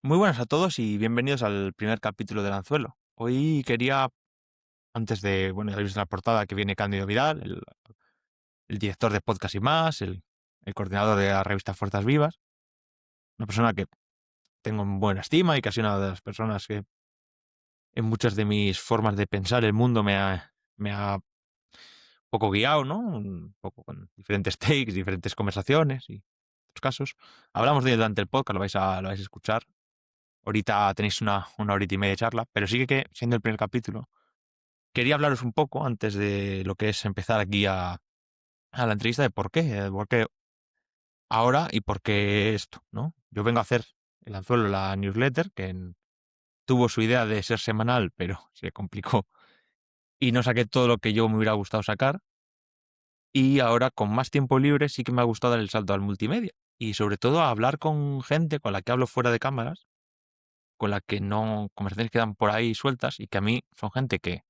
Muy buenas a todos y bienvenidos al primer capítulo del Anzuelo. Hoy quería, antes de, bueno, ya habéis visto la portada que viene Cándido Vidal, el director de Podcast y Más, el coordinador de la revista Fuerzas Vivas, una persona que tengo en buena estima y casi una de las personas que en muchas de mis formas de pensar el mundo me ha un poco guiado, ¿no? Un poco con diferentes takes, diferentes conversaciones y otros casos. Hablamos de él durante el podcast, lo vais a escuchar. Ahorita tenéis una horita y media de charla, pero sí que siendo el primer capítulo, quería hablaros un poco antes de lo que es empezar aquí a la entrevista de por qué ahora y por qué esto, ¿no? Yo vengo a hacer el Anzuelo, la newsletter, tuvo su idea de ser semanal, pero se complicó y no saqué todo lo que yo me hubiera gustado sacar. Y ahora, con más tiempo libre, sí que me ha gustado dar el salto al multimedia y sobre todo a hablar con gente con la que hablo fuera de cámaras, con la que no, conversaciones quedan por ahí sueltas y que a mí son gente que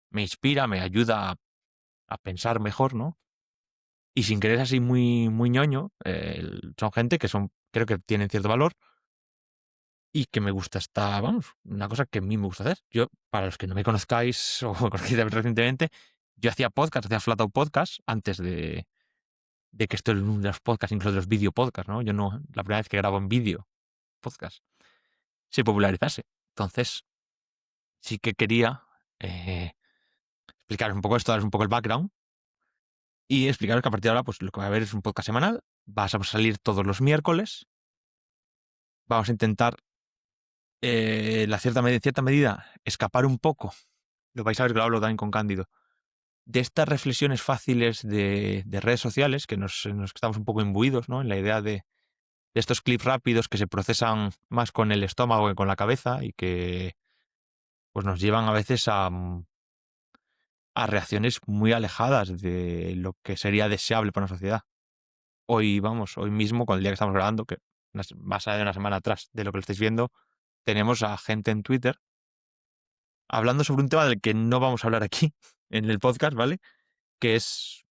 me inspira, me ayuda a pensar mejor, ¿no? Y sin querer así muy, muy ñoño, son gente que creo que tienen cierto valor y que me gusta vamos, una cosa que a mí me gusta hacer. Yo, para los que no me conozcáis o me conocéis recientemente, yo hacía podcast, hacía Flat Out Podcast antes de que esto de los podcasts, incluso de los video podcasts, ¿no? Yo no, la primera vez que grabo en vídeo podcast se popularizase. Entonces, sí que quería eh, explicaros un poco esto, daros un poco el background y explicaros que a partir de ahora, pues lo que va a haber es un podcast semanal. Vas a salir todos los miércoles. Vamos a intentar, en cierta medida, escapar un poco, lo vais a ver que lo hablo también con Cándido, de estas reflexiones fáciles de redes sociales en los que estamos un poco imbuidos, ¿no? En la idea de estos clips rápidos que se procesan más con el estómago que con la cabeza y que pues nos llevan a veces a reacciones muy alejadas de lo que sería deseable para una sociedad. Hoy mismo, con el día que estamos grabando, que más allá de una semana atrás de lo que lo estáis viendo, tenemos a gente en Twitter hablando sobre un tema del que no vamos a hablar aquí en el podcast, ¿vale? Que es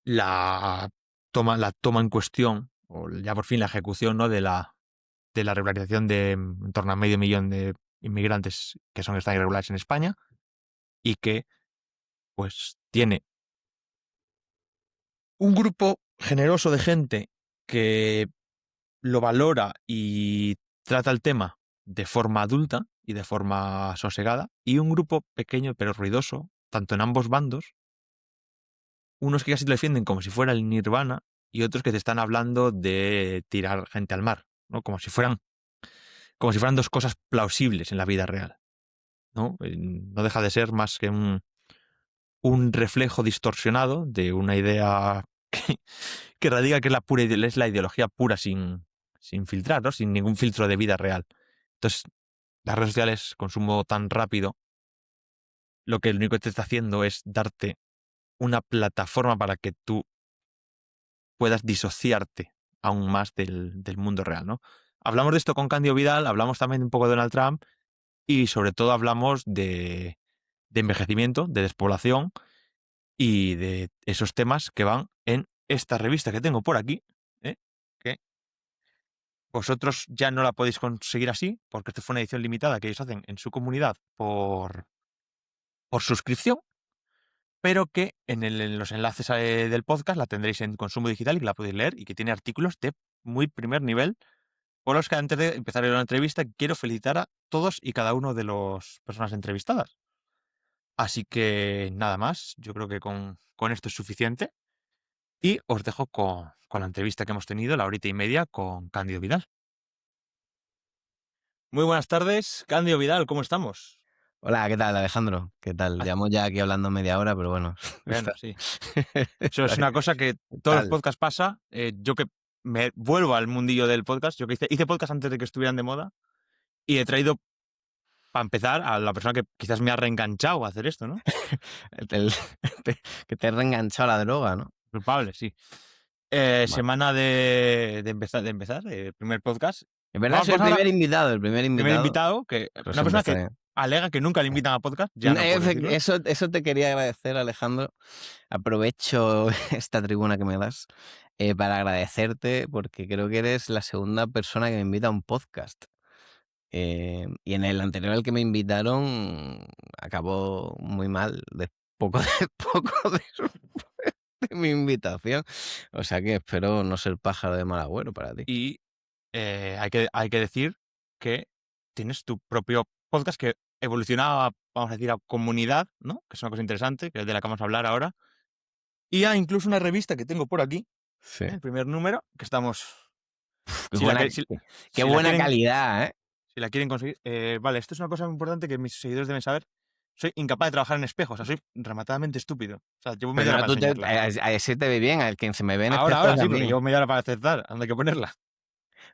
la toma en cuestión, o ya por fin la ejecución, ¿no? de la regularización de en torno a 500.000 de inmigrantes que están irregulares en España y que, pues, tiene un grupo generoso de gente que lo valora y trata el tema de forma adulta y de forma sosegada, y un grupo pequeño pero ruidoso, tanto en ambos bandos, unos que casi lo defienden como si fuera el nirvana y otros que te están hablando de tirar gente al mar, ¿no? Como si fueran dos cosas plausibles en la vida real, ¿no? No deja de ser más que un reflejo distorsionado de una idea que radica que es la ideología pura sin filtrar, ¿no? Sin ningún filtro de vida real. Entonces, las redes sociales, consumo tan rápido, lo único que te está haciendo es darte una plataforma para que tú puedas disociarte aún más del mundo real, ¿no? Hablamos de esto con Cándido Vidal, hablamos también un poco de Donald Trump y sobre todo hablamos de envejecimiento, de despoblación y de esos temas que van en esta revista que tengo por aquí, ¿eh? Que vosotros ya no la podéis conseguir así, porque esto fue una edición limitada que ellos hacen en su comunidad por suscripción, pero que en los enlaces del podcast la tendréis en Consumo Digital y que la podéis leer y que tiene artículos de muy primer nivel, por los que antes de empezar la entrevista quiero felicitar a todos y cada uno de las personas entrevistadas. Así que nada más, yo creo que con esto es suficiente y os dejo con la entrevista que hemos tenido, la horita y media, con Cándido Vidal. Muy buenas tardes, Cándido Vidal, ¿cómo estamos? Hola, ¿qué tal, Alejandro? ¿Qué tal? Llevamos ya aquí hablando media hora, pero bueno. Bueno, está- sí. Eso está es una cosa que ¿Qué todos los tal? podcasts pasa. Yo que me vuelvo al mundillo del podcast, yo que hice podcast antes de que estuvieran de moda y he traído, para empezar, a la persona que quizás me ha reenganchado a hacer esto, ¿no? El- que te he reenganchado a la droga, ¿no? Culpable, sí. Bueno. Semana de empezar, primer podcast. En verdad Vamos soy el ahora, primer invitado, el primer primer invitado, invitado, que pero una siempre persona está que bien. alega que nunca le invitan a podcast, ya no puedo decirlo. Eso te quería agradecer, Alejandro. Aprovecho esta tribuna que me das. para agradecerte, porque creo que eres la segunda persona que me invita a un podcast. Y en el anterior al que me invitaron acabó muy mal, poco, poco después de mi invitación. O sea que espero no ser pájaro de mal agüero para ti. Y hay que decir que tienes tu propio podcast que evoluciona, vamos a decir, a comunidad, ¿no? Que es una cosa interesante, que es de la que vamos a hablar ahora. Y hay incluso una revista que tengo por aquí, Sí. el primer número, que estamos. Qué Si la, buena, que- si, qué si la buena quieren, calidad, ¿eh? si la quieren conseguir. Vale, esto es una cosa muy importante que mis seguidores deben saber. Soy incapaz de trabajar en espejos, o sea, soy rematadamente estúpido. O sea, llevo media Pero hora no, para enseñarla. a ese te ve bien, al que se me ve en Ahora, espejos a sí, porque mí. llevo media hora para aceptar. Anda, hay que ponerla.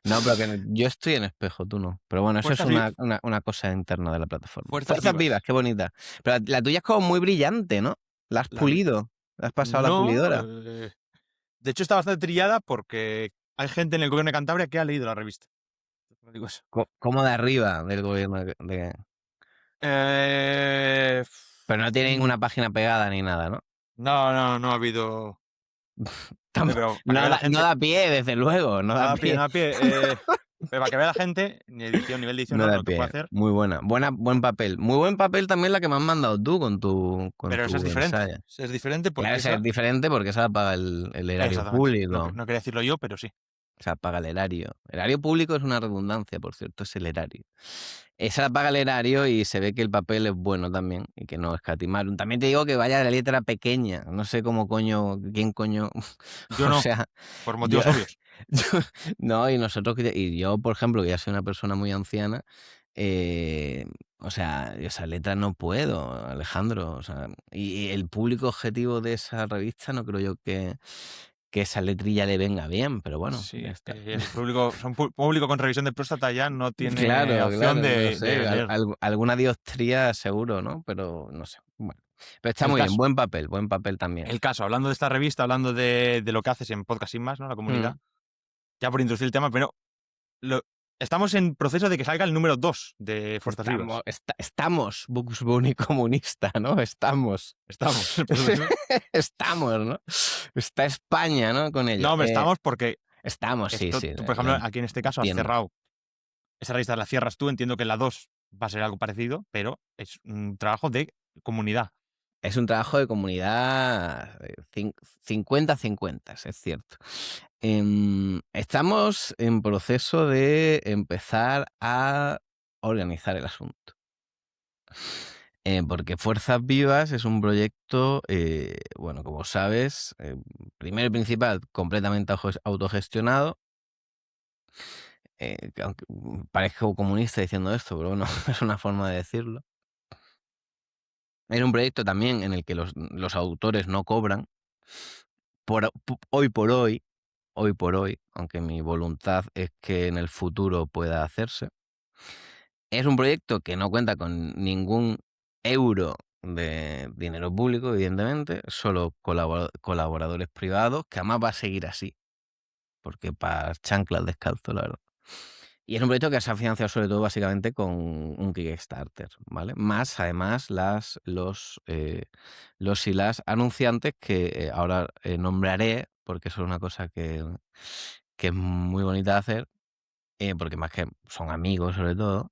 No, pero yo estoy en espejo, tú no. Pero bueno, eso es Fuerzas, vi- una cosa interna de la plataforma. fuerzas Fuerzas vivas, vivas. qué bonita. Pero la tuya es como muy brillante, ¿no? La has La mi- pulido, la has pasado a la no. pulidora. De hecho, está bastante trillada porque hay gente en el gobierno de Cantabria que ha leído la revista. No digo eso. Como de arriba del gobierno Eh, Pero no tiene mm, ninguna página pegada ni nada, ¿no? no ha habido. Pero para que vea la No gente. da pie, desde luego, no da Nada pie, pie. nada pie. Pero para que vea la gente, ni edición, nivel de edición, No no, da lo que puedo pie. hacer. Muy buena. Buen papel. Muy buen papel también la que me has mandado tú con Pero esa es tu diferente. ensayo. Esa es diferente Claro, porque esa es esa. diferente porque esa la paga el erario Exactamente. No, público. no quería decirlo yo, pero sí. O sea, paga el erario. Erario público es una redundancia, por cierto, es el erario. Esa la paga el erario y se ve que el papel es bueno también y que no escatimaron. También te digo que vaya la letra pequeña. No sé cómo coño, quién coño. Yo O no, sea, por yo, motivos obvios. yo- no, y nosotros, y yo, por ejemplo, que ya soy una persona muy anciana, eh, o sea, esa letra no puedo, Alejandro. O sea, y el público objetivo de esa revista no creo yo que esa letrilla le venga bien, pero bueno, Sí, ya está. el público, público con revisión de próstata ya no tiene Claro, opción claro, no de sé, leerlo. alguna diostría seguro, ¿no? Pero no sé. Bueno, pero está El muy bien, caso, buen papel también. el caso, hablando de esta revista, hablando de lo que haces en Podcast Sin Más, ¿no? La comunidad, Mm. ya por introducir el tema, pero lo- estamos en proceso de que salga el número 2 de Fuerzas Vivas. Estamos, Bugs Bunny comunista, ¿no? Estamos. Estamos en proceso. Estamos, ¿no? Está España, ¿no? Con ello. No, hombre, estamos porque Estamos, sí, esto, sí, tú, por lo ejemplo, aquí en este caso has entiendo. cerrado. Esa revista la cierras tú, entiendo que la 2 va a ser algo parecido, pero es un trabajo de comunidad. Es un trabajo de comunidad 50-50, es cierto. Estamos en proceso de empezar a organizar el asunto. Porque Fuerzas Vivas es un proyecto, bueno, como sabes, primero y principal, completamente autogestionado. Aunque parezco comunista diciendo esto, pero bueno, es una forma de decirlo. Era un proyecto también en el que los autores no cobran. Hoy por hoy, aunque mi voluntad es que en el futuro pueda hacerse, es un proyecto que no cuenta con ningún euro de dinero público, evidentemente, solo colaboradores privados, que además va a seguir así, porque para chanclas descalzo, la verdad. Y es un proyecto que se ha financiado sobre todo básicamente con un Kickstarter, ¿vale? Más además los y las anunciantes que ahora nombraré, porque eso es una cosa que es muy bonita de hacer, porque más que son amigos sobre todo,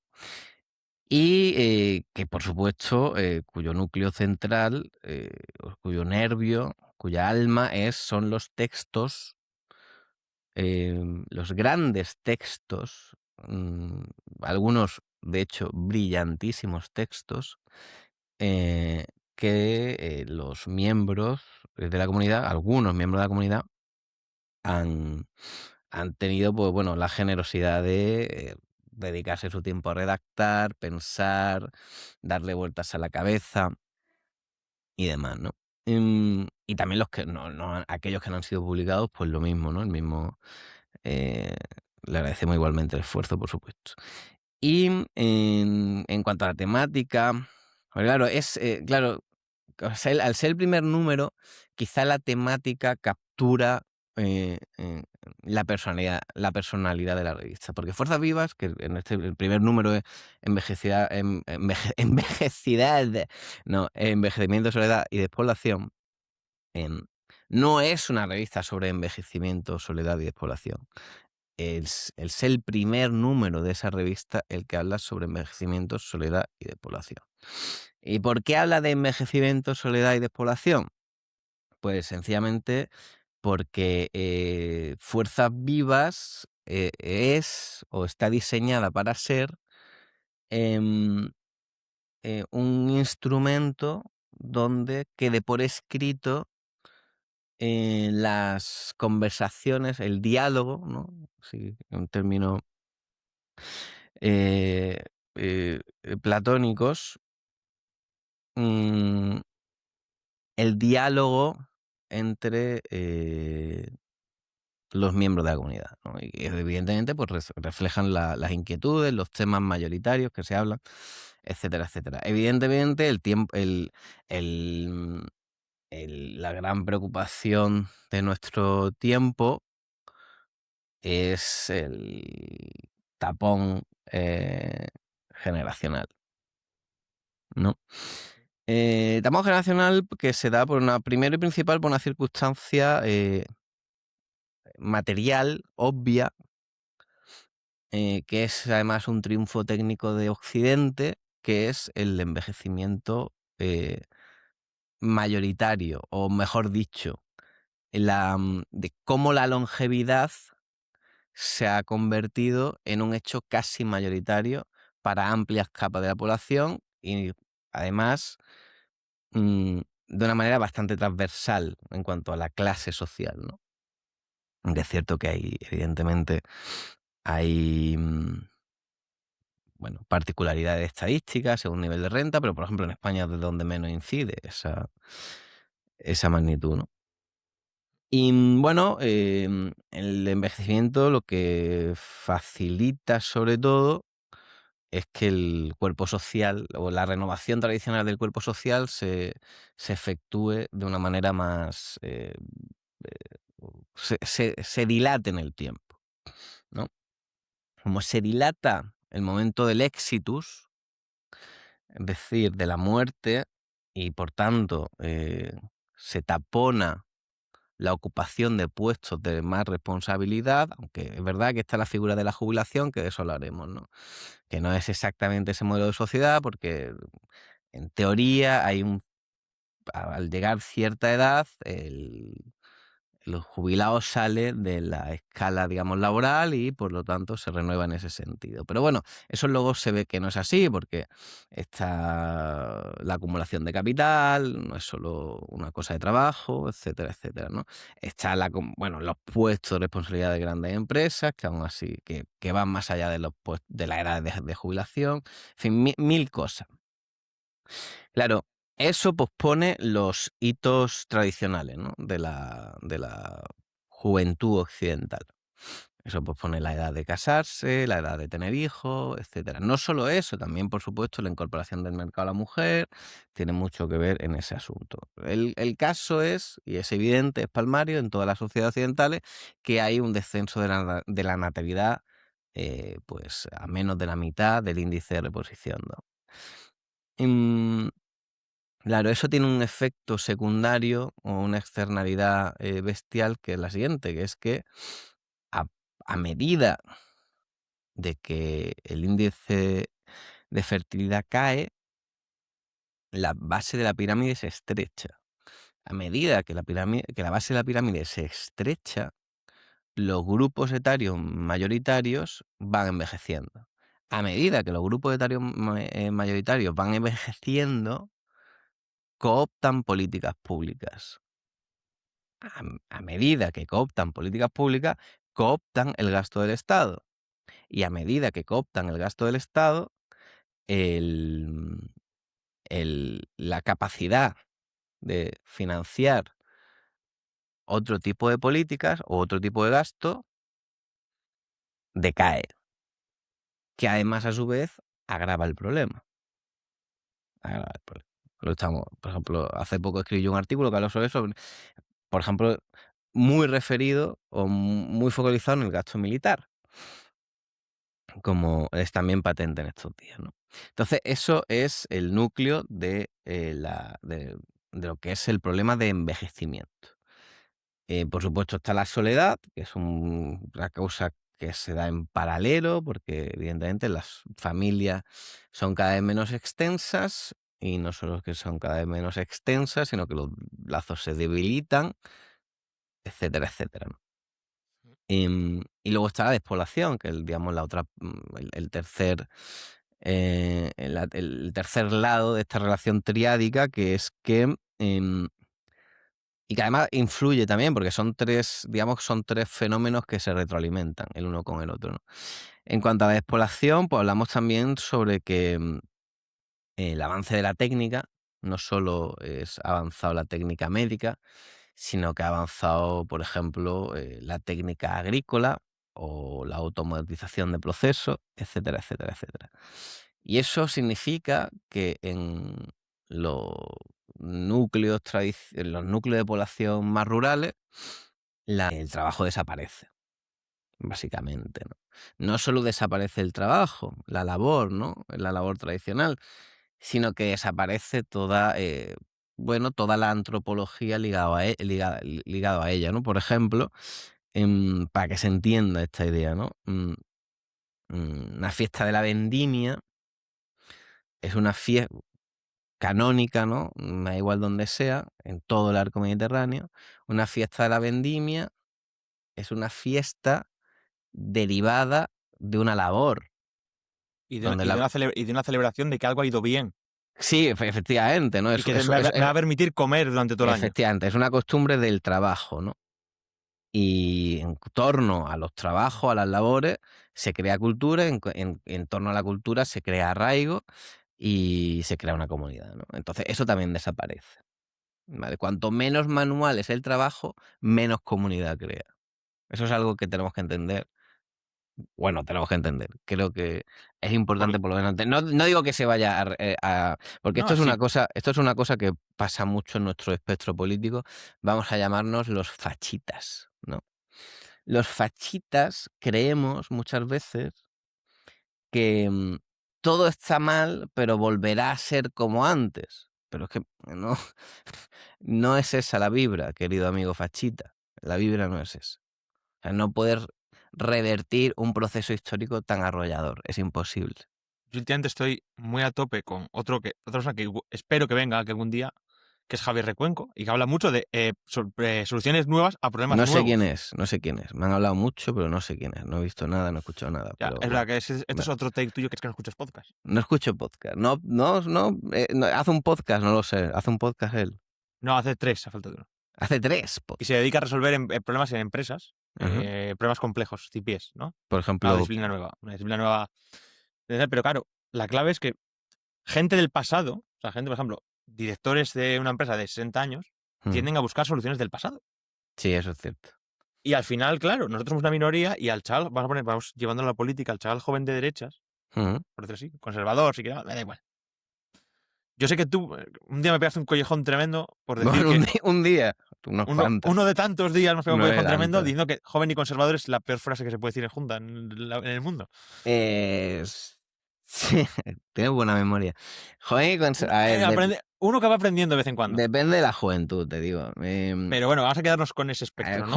y que por supuesto cuyo núcleo central, cuyo nervio, cuya alma son los textos, los grandes textos, algunos de hecho brillantísimos textos, eh, que los miembros de la comunidad, algunos miembros de la comunidad, han, han tenido, pues bueno, la generosidad de dedicarse su tiempo a redactar, pensar, darle vueltas a la cabeza y demás, ¿no? Y también los que aquellos que no han sido publicados, pues lo mismo, ¿no? El mismo. eh, Le agradecemos igualmente el esfuerzo, por supuesto. Y en cuanto a la temática, pues claro, claro, al ser el primer número, quizá la temática captura la personalidad de la revista. Porque Fuerzas Vivas, que el primer número es envejecimiento, soledad y despoblación, No es una revista sobre envejecimiento, soledad y despoblación. Es el primer número de esa revista el que habla sobre envejecimiento, soledad y despoblación. ¿Y por qué habla de envejecimiento, soledad y despoblación? Pues sencillamente porque Fuerzas Vivas es o está diseñada para ser em, un instrumento donde quede por escrito las conversaciones, el diálogo, ¿no? Sí, un término eh, platónicos, mm, el diálogo entre los miembros de la comunidad, ¿no? Y evidentemente pues reflejan las inquietudes, los temas mayoritarios que se hablan, etcétera, etcétera. Evidentemente el tiempo, el, la gran preocupación de nuestro tiempo es el tapón generacional, ¿no? Tapón generacional que se da por primero y principal por una circunstancia material, obvia, que es además un triunfo técnico de Occidente, que es el envejecimiento mayoritario, o mejor dicho, de cómo la longevidad se ha convertido en un hecho casi mayoritario para amplias capas de la población y además de una manera bastante transversal en cuanto a la clase social, ¿no? Es cierto que hay, evidentemente, hay bueno, particularidades estadísticas según nivel de renta, pero por ejemplo en España es de donde menos incide esa magnitud, ¿no? Y bueno, el envejecimiento lo que facilita sobre todo es que el cuerpo social o la renovación tradicional del cuerpo social se efectúe de una manera más, se dilate en el tiempo, ¿no? Como se dilata el momento del exitus, es decir, de la muerte, y por tanto se tapona la ocupación de puestos de más responsabilidad, aunque es verdad que está la figura de la jubilación, que de eso hablaremos, ¿no? Que no es exactamente ese modelo de sociedad, porque en teoría al llegar cierta edad, el jubilado sale de la escala, digamos, laboral y por lo tanto se renueva en ese sentido. Pero bueno, eso luego se ve que no es así porque está la acumulación de capital, no es solo una cosa de trabajo, etcétera, etcétera, ¿no? Está bueno, los puestos de responsabilidad de grandes empresas, que aún así, que van más allá de de la edad de jubilación, en fin, mil cosas. Claro, eso pospone los hitos tradicionales, ¿no? de la juventud occidental. Eso pospone la edad de casarse, la edad de tener hijos, etcétera. No solo eso, también, por supuesto, la incorporación del mercado a la mujer tiene mucho que ver en ese asunto. El caso es, y es evidente, es palmario en todas las sociedades occidentales, que hay un descenso de la natalidad pues a menos de la mitad del índice de reposición, ¿no? Em, Claro, eso tiene un efecto secundario o una externalidad bestial que es la siguiente, que es que a, a medida de que el índice de fertilidad cae, la base de la pirámide se estrecha. A medida que la base de la pirámide se estrecha, los grupos etarios mayoritarios van envejeciendo. A medida que los grupos etarios mayoritarios van envejeciendo, cooptan políticas públicas. A medida que cooptan políticas públicas, cooptan el gasto del Estado. Y a medida que cooptan el gasto del Estado, el, la capacidad de financiar otro tipo de políticas o otro tipo de gasto decae, que además a su vez agrava el problema. Por ejemplo, hace poco escribí yo un artículo que habló sobre eso, por ejemplo, muy referido o muy focalizado en el gasto militar, como es también patente en estos días, ¿no? Entonces, eso es el núcleo de lo que es el problema de envejecimiento. Por supuesto está la soledad, que es una causa que se da en paralelo, porque evidentemente las familias son cada vez menos extensas, y no solo que son cada vez menos extensas, sino que los lazos se debilitan, etcétera, etcétera, ¿no? Y luego está la despoblación, que digamos, la otra, el tercer, el tercer lado de esta relación triádica, que es que, y que además influye también, porque son tres, digamos, son tres fenómenos que se retroalimentan el uno con el otro, ¿no? En cuanto a la despoblación, pues hablamos también sobre que el avance de la técnica no solo es avanzado la técnica médica, sino que ha avanzado, por ejemplo, la técnica agrícola o la automatización de procesos, etcétera, etcétera, etcétera. Y eso significa que en los en los núcleos de población más rurales, el trabajo desaparece, básicamente, ¿no? No solo desaparece el trabajo, la labor, ¿no? La labor tradicional, sino que desaparece toda, bueno, toda la antropología ligado a ella, ¿no? Por ejemplo, para que se entienda esta idea, ¿no? Una fiesta de la vendimia es una fiesta canónica, ¿no? Me da igual donde sea, en todo el arco mediterráneo. Una fiesta de la vendimia es una fiesta derivada de una labor, donde la... Y de una celebración de que algo ha ido bien Sí, efectivamente, ¿no? y que me va a permitir comer durante todo el año. Efectivamente, es una costumbre del trabajo, ¿no? Y en torno a los trabajos, a las labores, se crea cultura, en torno a la cultura se crea arraigo y se crea una comunidad, ¿no? Entonces, eso también desaparece, ¿vale? Cuanto menos manual es el trabajo, menos comunidad crea. Eso es algo que tenemos que entender. Bueno, tenemos que entender. Creo que es importante Por- por lo menos. No digo que se vaya porque no, sí. esto es una cosa que pasa mucho en nuestro espectro político. Vamos a llamarnos los fachitas, ¿no? Los fachitas creemos muchas veces que todo está mal, pero volverá a ser como antes. Pero es que no, no es esa la vibra, querido amigo fachita. La vibra no es esa. O sea, no poder revertir un proceso histórico tan arrollador. Es imposible. Yo últimamente estoy muy a tope con otra persona que espero que venga que algún día, que es Javier Recuenco, y que habla mucho de soluciones nuevas a problemas No sé quién nuevos. es, no sé quién es. Me han hablado mucho, pero no sé quién es. No he visto nada, no he escuchado nada. Ya, Pero es bueno, verdad que esto es otro take tuyo, que es que no escuchas podcast. no escucho podcast. No, hace un podcast, no lo sé. Hace un podcast él. No, hace 3, a falta de uno. Hace 3 Y podcasts. se dedica a resolver problemas en empresas, Ajá. problemas complejos, CPS, ¿no? Por Una ejemplo, disciplina nueva. Una disciplina nueva. Pero claro, la clave es que gente del pasado, o sea, gente, por ejemplo, directores de una empresa de 60 años, tienden a buscar soluciones del pasado. sí, eso es cierto. Y al final, claro, nosotros somos una minoría y al chaval, vamos llevando a la política, al chaval joven de derechas, Ujú. por decirlo así, conservador, si quieres, me da igual. Yo sé que tú un día me pegaste un collejón tremendo por decir Bueno, que un día, unos cuantos. uno de tantos días me has pegado un No de collejón tremendo tantos. diciendo que joven y conservador es la peor frase que se puede decir en junta en el mundo. Sí, tienes buena memoria. Joven, a ver, Uno que va aprendiendo de vez en cuando. depende de la juventud, te digo. Pero bueno, vamos a quedarnos con ese A ver, espectro, ¿no?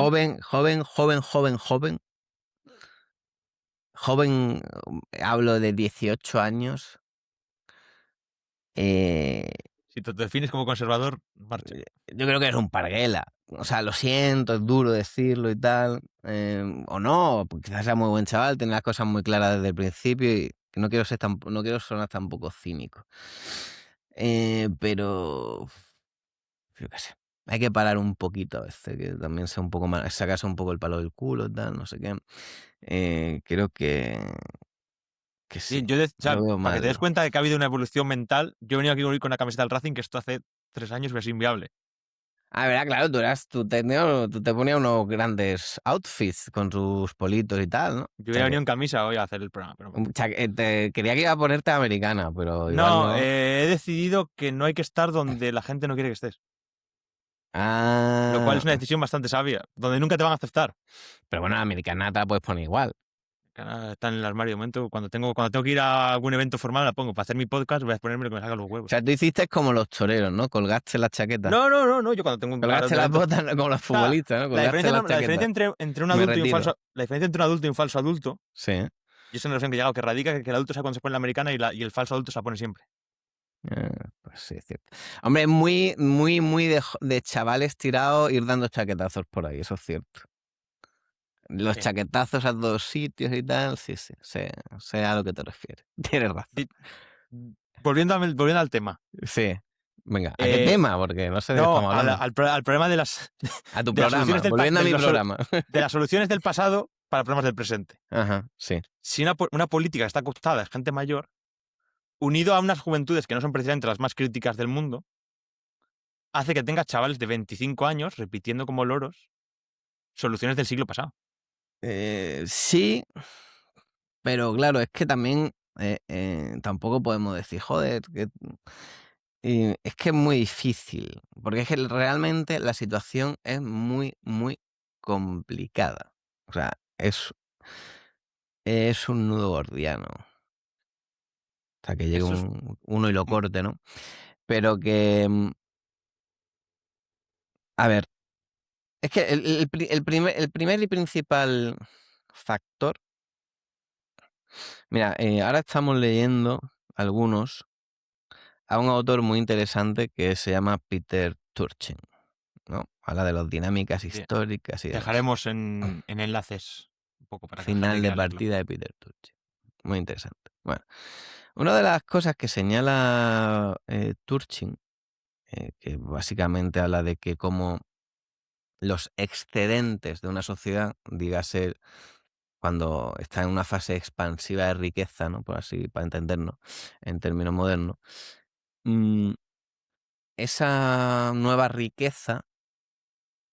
joven, hablo de 18 años. eh, Si te defines como conservador, marcha. yo creo que eres un parguela. O sea, lo siento, es duro decirlo y tal. O no, pues quizás sea muy buen chaval, tiene las cosas muy claras desde el principio y que no quiero sonar tampoco cínico. Pero yo qué sé. Hay que parar un poquito a veces, que también sea un poco más, sacarse un poco el palo del culo y tal, no sé qué. Creo que sí, Sí, o sea, lo veo para que te mal. des cuenta de que ha habido una evolución mental, yo he venido aquí hoy con una camiseta del Racing, que esto hace 3 años hubiera sido inviable. Ah, verdad, claro, tú te ponías unos grandes outfits con tus politos y tal, ¿no? Yo hubiera venido en camisa hoy a hacer el programa, pero bueno. Quería que iba a ponerte americana, pero igual No, no. he decidido que no hay que estar donde la gente no quiere que estés. Lo cual Ah, es una decisión bastante sabia, donde nunca te van a aceptar. pero bueno, la americana te la puedes poner igual. que ahora está en el armario. De momento, cuando tengo que ir a algún evento formal, la pongo. Para hacer mi podcast, voy a ponerme lo que me salga los O huevos. sea, tú hiciste como los toreros, ¿no? Colgaste la chaqueta. No. Yo cuando tengo un Colgaste las evento. botas, ¿no? Como los O sea, futbolistas, ¿no? la Colgaste diferencia, las no- la diferencia chaquetas. entre un Me adulto y un retiro. falso. La diferencia entre un adulto y un falso adulto. Sí. Y esa es una noción que he llegado, que radica que el adulto sabe cuando se pone la americana y el falso adulto se la pone siempre. Pues sí, es cierto. Hombre, es muy de chavales tirados ir dando chaquetazos por ahí, eso es cierto. Los Sí. chaquetazos a dos sitios y tal, sí, sé a lo que te refieres. Tienes razón. Di- Volviendo al tema. Sí. Venga, ¿a qué tema? Porque no sé de qué No, estamos hablando. al problema de las, A tu de las programa, soluciones del volviendo a mi de las- programa. de las soluciones del pasado para problemas del presente. Ajá, sí. Si una política está cooptada de gente mayor, unido a unas juventudes que no son precisamente las más críticas del mundo, hace que tenga chavales de 25 años repitiendo como loros soluciones del siglo pasado. Sí, pero claro, es que también tampoco podemos decir, joder, es que es muy difícil, porque es que realmente la situación es muy complicada. O sea, es un nudo gordiano. Hasta que llegue Eso es. uno y lo corte, ¿no? Pero que, a ver, es que el primer y principal factor, mira, ahora estamos leyendo algunos a un autor muy interesante que se llama Peter Turchin, ¿no? Habla de las dinámicas Bien. históricas y demás. Dejaremos en enlaces un poco para que la Final gente de quiera leerlo. partida de Peter Turchin. Muy interesante. Bueno, una de las cosas que señala Turchin, que básicamente habla de que como los excedentes de una sociedad, dígase cuando está en una fase expansiva de riqueza, ¿no? Por así, para entendernos, en términos modernos, mm, esa nueva riqueza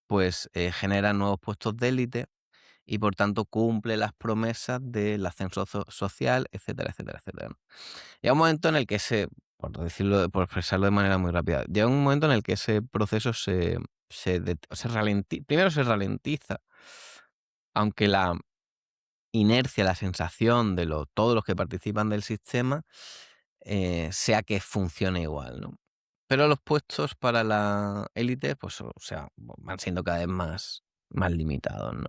pues genera nuevos puestos de élite y por tanto cumple las promesas del ascenso social, etcétera, etcétera, etcétera, ¿no? Llega un momento en el que por decirlo, por expresarlo de manera muy rápida, llega un momento en el que ese proceso primero se ralentiza, aunque la inercia, la sensación de todos los que participan del sistema sea que funcione igual, ¿no? Pero los puestos para la élite, pues, o sea, van siendo cada vez más limitados, ¿no?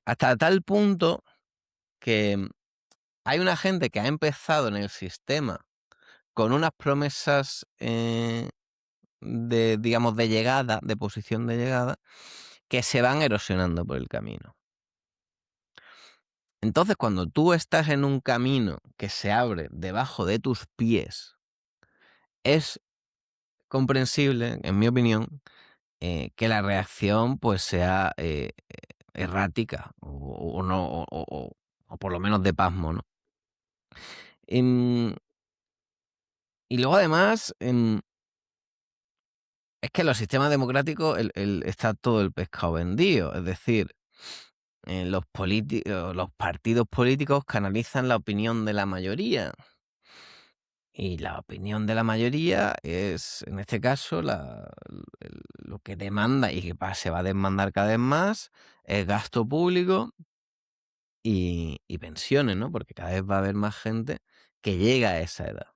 Hasta tal punto que hay una gente que ha empezado en el sistema con unas promesas digamos, de llegada, de posición de llegada, que se van erosionando por el camino. Entonces, cuando tú estás en un camino que se abre debajo de tus pies, es comprensible, en mi opinión, que la reacción pues sea errática o no, o por lo menos de pasmo, ¿no? Em, y luego además, es que en los sistemas democráticos está todo el pescado vendido, es decir, los partidos políticos canalizan la opinión de la mayoría. Y la opinión de la mayoría es, en este caso, lo que demanda y que se va a demandar cada vez más es gasto público y pensiones, ¿no? Porque cada vez va a haber más gente que llega a esa edad.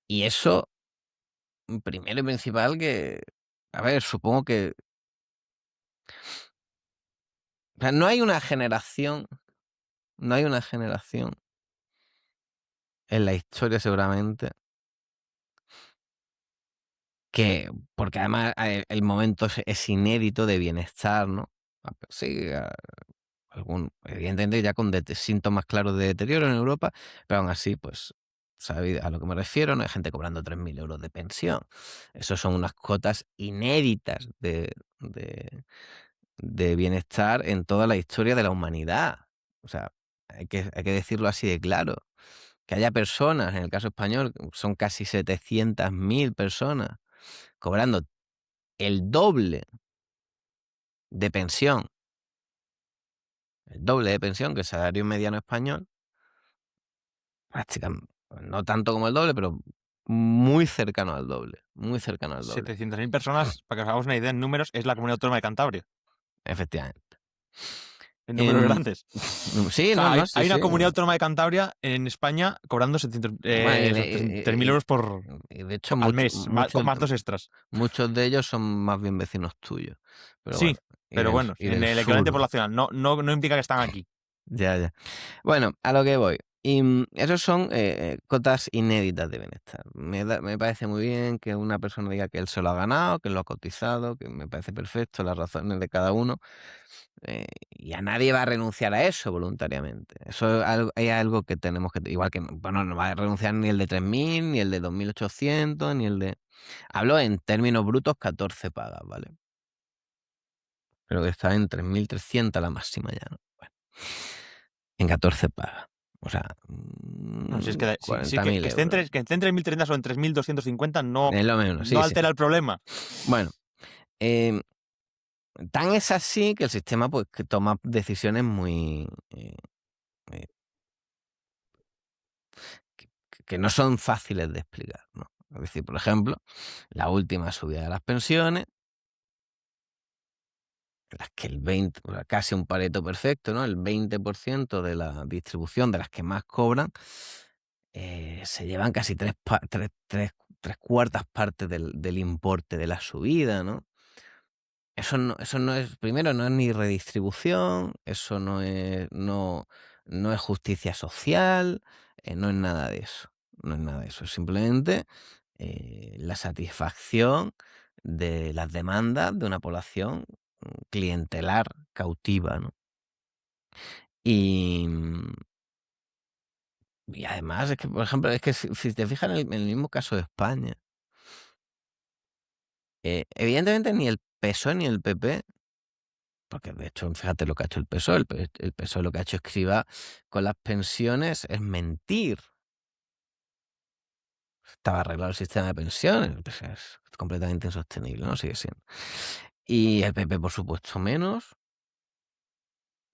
Y eso, primero y principal, a ver, supongo que, o sea, no hay una generación en la historia seguramente porque además el momento es inédito de bienestar, ¿no? Sí, evidentemente ya con síntomas claros de deterioro en Europa, pero aún así, pues, ¿sabéis a lo que me refiero? No hay gente cobrando 3.000 euros de pensión. Eso son unas cotas inéditas de bienestar en toda la historia de la humanidad. O sea, hay que decirlo así de claro. Que haya personas, en el caso español, son casi 700.000 personas cobrando el doble de pensión, el doble de pensión que el salario mediano español, prácticamente, no tanto como el doble, pero muy cercano al doble, muy cercano al doble. 700.000 personas, para que os hagamos una idea en números, es la comunidad autónoma de Cantabria. Efectivamente. En números Em, grandes. sí, O no, sea, hay, no, sí, hay sí. una comunidad autónoma de Cantabria en España cobrando 700, Bueno, eso, 3.000 euros y de hecho, al mes, con más dos extras. muchos de ellos son más bien vecinos tuyos. Pero Sí, bueno, pero bueno, y en del el equivalente sur. poblacional. No implica que están aquí. Ya, ya. Bueno, a lo que voy. Y esos son cotas inéditas de bienestar. Me parece muy bien que una persona diga que él se lo ha ganado, que lo ha cotizado, que me parece perfecto las razones de cada uno. Y a nadie va a renunciar a eso voluntariamente. Eso es algo que tenemos que, igual que, bueno, no va a renunciar ni el de 3.000 ni el de 2.800 ni el de... Hablo en términos brutos, 14 pagas, ¿vale? Pero que está en 3.300 la máxima ya, ¿no? Bueno, en 14 pagas. O sea, No, si es que, sí, 40.000 euros. que esté en 3.300 o en 3.250 no, Es lo menos, no sí, sí. altera el problema. Bueno, em, tan es así que el sistema pues que toma decisiones muy... eh, que no son fáciles de explicar, ¿no? Es decir, por ejemplo, la última subida de las pensiones, en las que el 20, o sea, casi un Pareto perfecto, ¿no? El 20% de la distribución de las que más cobran se llevan casi tres cuartas partes del importe de la subida, ¿no? Eso no es, primero, no es ni redistribución, eso no es justicia social, no es nada de eso. No es nada de eso. Es simplemente la satisfacción de las demandas de una población clientelar, cautiva, ¿no? Y, y además, es que, por ejemplo, es que si te fijas en el mismo caso de España, evidentemente ni el PSOE ni el PP. Porque de hecho, fíjate lo que ha hecho el PSOE. El PSOE lo que ha hecho escriba con las pensiones es mentir. Estaba arreglado el sistema de pensiones. Pues es completamente insostenible, ¿no? Sigue siendo. Y el PP, por supuesto, menos.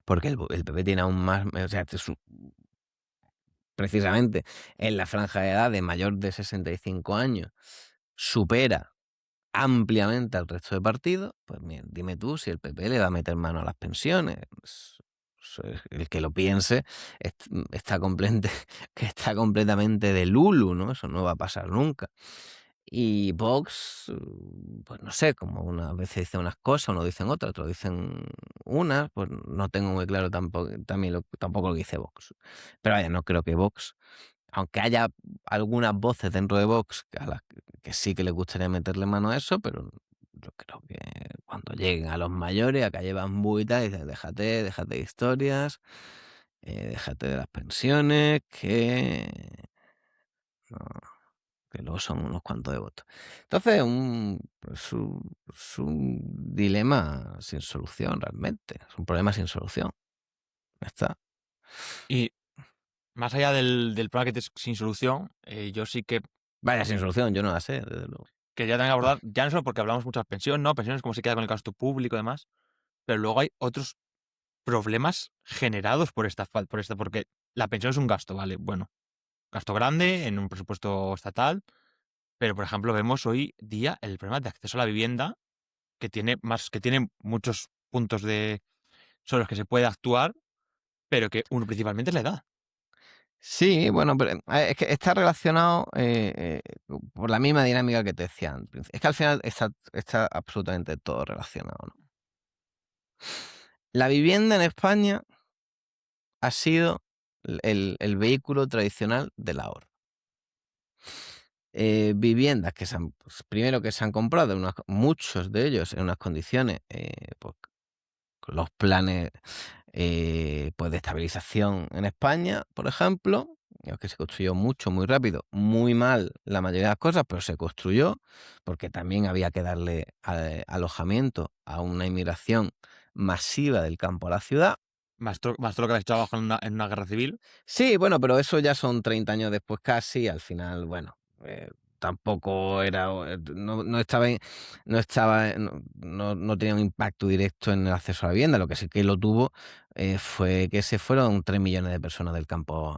Porque el PP tiene aún más. O sea, precisamente en la franja de edad de mayor de 65 años supera ampliamente al resto de partidos, pues bien, dime tú si el PP le va a meter mano a las pensiones. El que lo piense está, que está completamente de Lulu, ¿no? Eso no va a pasar nunca. Y Vox, pues no sé, como unas veces dicen unas cosas, unos dicen otras, otros dicen unas, pues no tengo muy claro tampoco lo que dice Vox. Pero vaya, no creo que Vox, aunque haya algunas voces dentro de Vox a las que sí que les gustaría meterle mano a eso, pero yo creo que cuando lleguen a los mayores, a calle Bambú y tal, dicen, déjate de historias, déjate de las pensiones, no, que luego son unos cuantos de votos. Entonces, es un dilema sin solución realmente, es un problema sin solución. Ya está. Y más allá del problema que tienes sin solución, yo sí que Vaya, sin solución, yo no la sé, desde luego. quería también abordar, ya no solo porque hablamos mucho de pensiones, ¿no? Pensiones, cómo se queda con el gasto público y demás, pero luego hay otros problemas generados por porque la pensión es un gasto, ¿vale? Bueno, gasto grande en un presupuesto estatal, pero por ejemplo vemos hoy día el problema de acceso a la vivienda que tiene muchos puntos sobre los que se puede actuar, pero que uno principalmente es la edad. Sí, bueno, pero es que está relacionado por la misma dinámica que te decía antes. Es que al final está absolutamente todo relacionado, ¿no? La vivienda en España ha sido el vehículo tradicional del ahorro. Viviendas que pues, primero que se han comprado, muchos de ellos en unas condiciones, pues, con los planes pues de estabilización en España, por ejemplo, que se construyó mucho, muy rápido, muy mal la mayoría de las cosas, pero se construyó porque también había que darle alojamiento a una inmigración masiva del campo a la ciudad. Más todo lo que has hecho abajo en una guerra civil. Sí, bueno, pero eso ya son 30 años después casi, al final, bueno, tampoco era, no tenía un impacto directo en el acceso a la vivienda, lo que sí que lo tuvo fue que se fueron 3 millones de personas del campo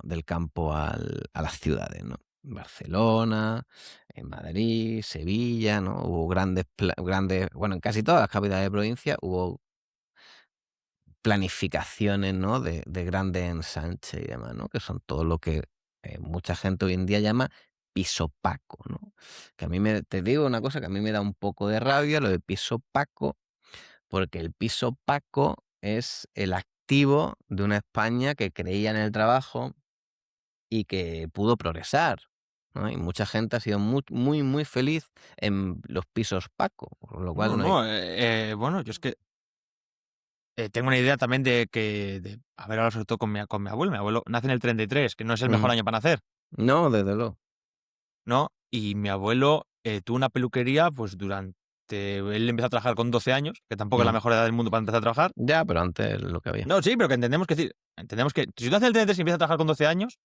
a las ciudades, ¿no? Barcelona, en Madrid, Sevilla, ¿no? Hubo grandes, bueno, en casi todas las capitales de provincia hubo planificaciones, ¿no? De grandes ensanches y demás, ¿no? Que son todo lo que mucha gente hoy en día llama piso paco, ¿no? Que a mí te digo una cosa que a mí me da un poco de rabia lo de piso paco, porque el piso paco es el activo de una España que creía en el trabajo y que pudo progresar, ¿no? Y mucha gente ha sido muy, muy, muy feliz en los pisos paco, por lo cual No, no hay. no, bueno, yo es que tengo una idea también de haber hablado sobre todo con mi abuelo. Mi abuelo nace en el 33, que no es el mejor Ujú. año para nacer, No, desde luego. ¿no? Y mi abuelo tuvo una peluquería, pues durante. Él empezó a trabajar con 12 años, que tampoco es la Mm. mejor edad del mundo para empezar a trabajar. Ya, pero antes es lo que había. No, sí, pero que entendemos que si tú naces en el 33 y empiezas a trabajar con 12 años,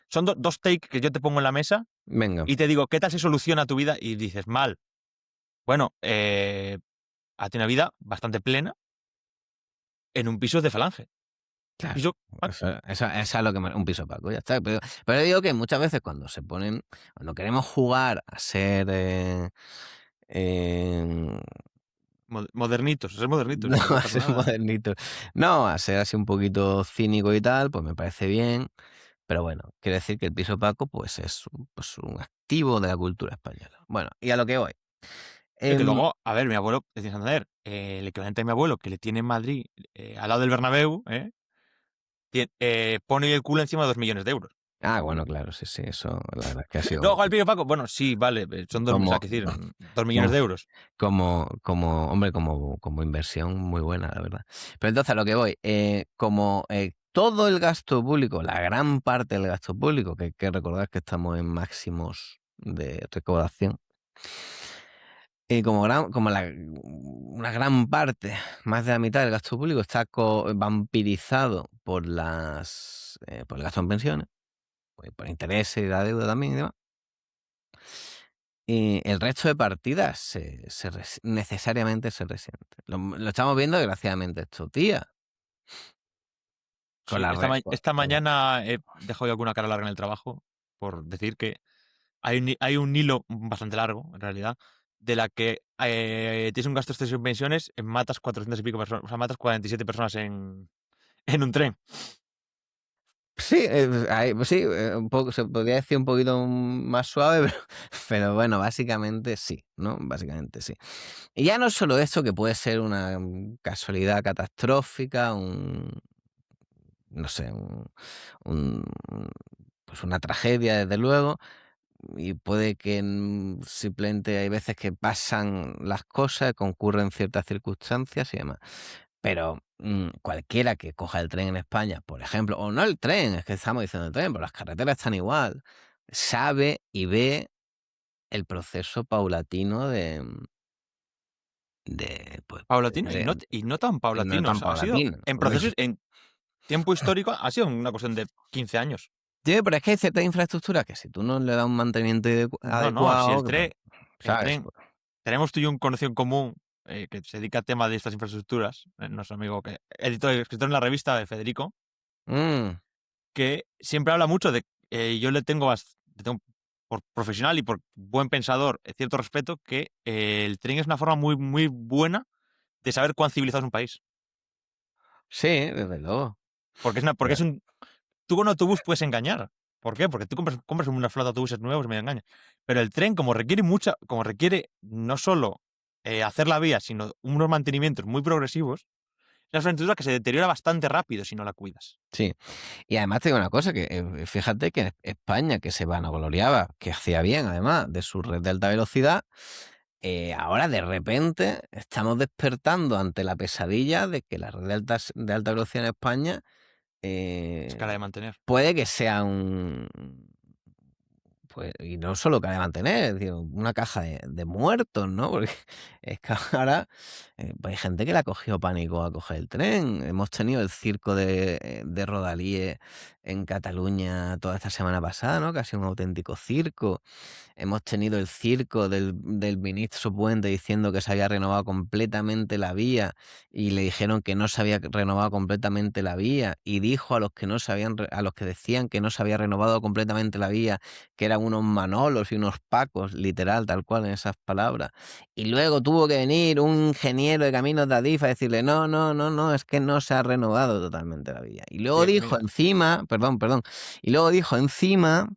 son dos takes que yo te pongo en la mesa Venga, y te digo, ¿qué tal se soluciona tu vida? Y dices, mal. Bueno, ha tenido una vida bastante plena en un piso de Falange. claro. Piso. Eso es lo que un piso paco, ya está. Pero digo que muchas veces cuando queremos jugar a ser em, Modernitos, ser modernitos, no, no a pasa ser nada. modernito. No, a ser así un poquito cínico y tal, pues me parece bien. Pero bueno, quiero decir que el piso paco, pues es pues, un activo de la cultura española. Bueno, y a lo que voy. Sí, que Em, luego, a ver, mi abuelo, es de Santander, el equivalente de mi abuelo, que le tiene en Madrid, al lado del Bernabéu, pone el culo encima de 2 millones de euros. bueno, claro, sí, sí, eso la verdad es que ha sido No, Juan Pío Paco, bueno, sí, vale, son dos, o sea, como, que decir, 2 millones como, de euros. hombre, como inversión muy buena, la verdad. Pero entonces a lo que voy, como todo el gasto público, la gran parte del gasto público, que hay que recordar que estamos en máximos de recaudación, una gran parte, más de la mitad del gasto público está vampirizado por el gasto en pensiones, por intereses y la deuda también y demás. Y el resto de partidas necesariamente se resiente. Lo estamos viendo desgraciadamente estos días. Con Sí, la re- esta con la- mañana he dejado yo alguna cara larga en el trabajo por decir que hay un hilo bastante largo, en realidad, de la que tienes un gasto excesivo en pensiones, matas 400 y pico personas, o sea, matas 47 personas en un tren. Sí, sí, un poco, se podría decir un poquito más suave, pero bueno, básicamente sí, ¿no? Básicamente sí. Y ya no solo eso, que puede ser una casualidad catastrófica, no sé, un- pues una tragedia, desde luego, y puede que simplemente hay veces que pasan las cosas, concurren ciertas circunstancias y demás. Pero cualquiera que coja el tren en España, por ejemplo, o no el tren, es que estamos diciendo el tren, pero las carreteras están igual, sabe y ve el proceso paulatino pues, Paulatino y no tan y no paulatino. O tan sea, ha sido paulatino. en procesos, en tiempo histórico, ha sido una cuestión de 15 años. Sí, pero es que hay ciertas infraestructuras que si tú no le das un mantenimiento No, no, si adecuado, pues, el ¿sabes? tren, tenemos tú y yo un conocido en común que se dedica a temas de estas infraestructuras, nuestro amigo que editor, escritor en la revista, Federico, Mm, que siempre habla mucho de, yo le tengo por profesional y por buen pensador, cierto respeto, que el tren es una forma muy, muy buena de saber cuán civilizado es un país. sí, desde luego. Porque es un, tú con un autobús puedes engañar. ¿Por qué? Porque tú compras una flota de autobuses nuevos y medio engañas. Pero el tren, como requiere no solo hacer la vía, sino unos mantenimientos muy progresivos, es una infraestructura que se deteriora bastante rápido si no la cuidas. Sí. Y además te digo una cosa, que fíjate que España, que se vanagloriaba, que hacía bien además de su red de alta velocidad, ahora de repente estamos despertando ante la pesadilla de que la red de alta velocidad en España Es eh, cara de mantener. puede que sea pues, y no solo que ha de mantener, digo, una caja de muertos, ¿no? Porque es que ahora pues hay gente que le ha cogido pánico a coger el tren. Hemos tenido el circo de Rodalíes en Cataluña toda esta semana pasada, ¿no? Que ha sido un auténtico circo. Hemos tenido el circo del ministro Puente diciendo que se había renovado completamente la vía y le dijeron que no se había renovado completamente la vía y dijo a los que no se habían a los que decían que no se había renovado completamente la vía que eran unos manolos y unos pacos, literal, tal cual en esas palabras. Y luego tuvo que venir un ingeniero de Caminos de Adif a decirle no, no, no, no, es que no se ha renovado totalmente la vía. Y luego dijo Mira, encima, perdón, y luego dijo encima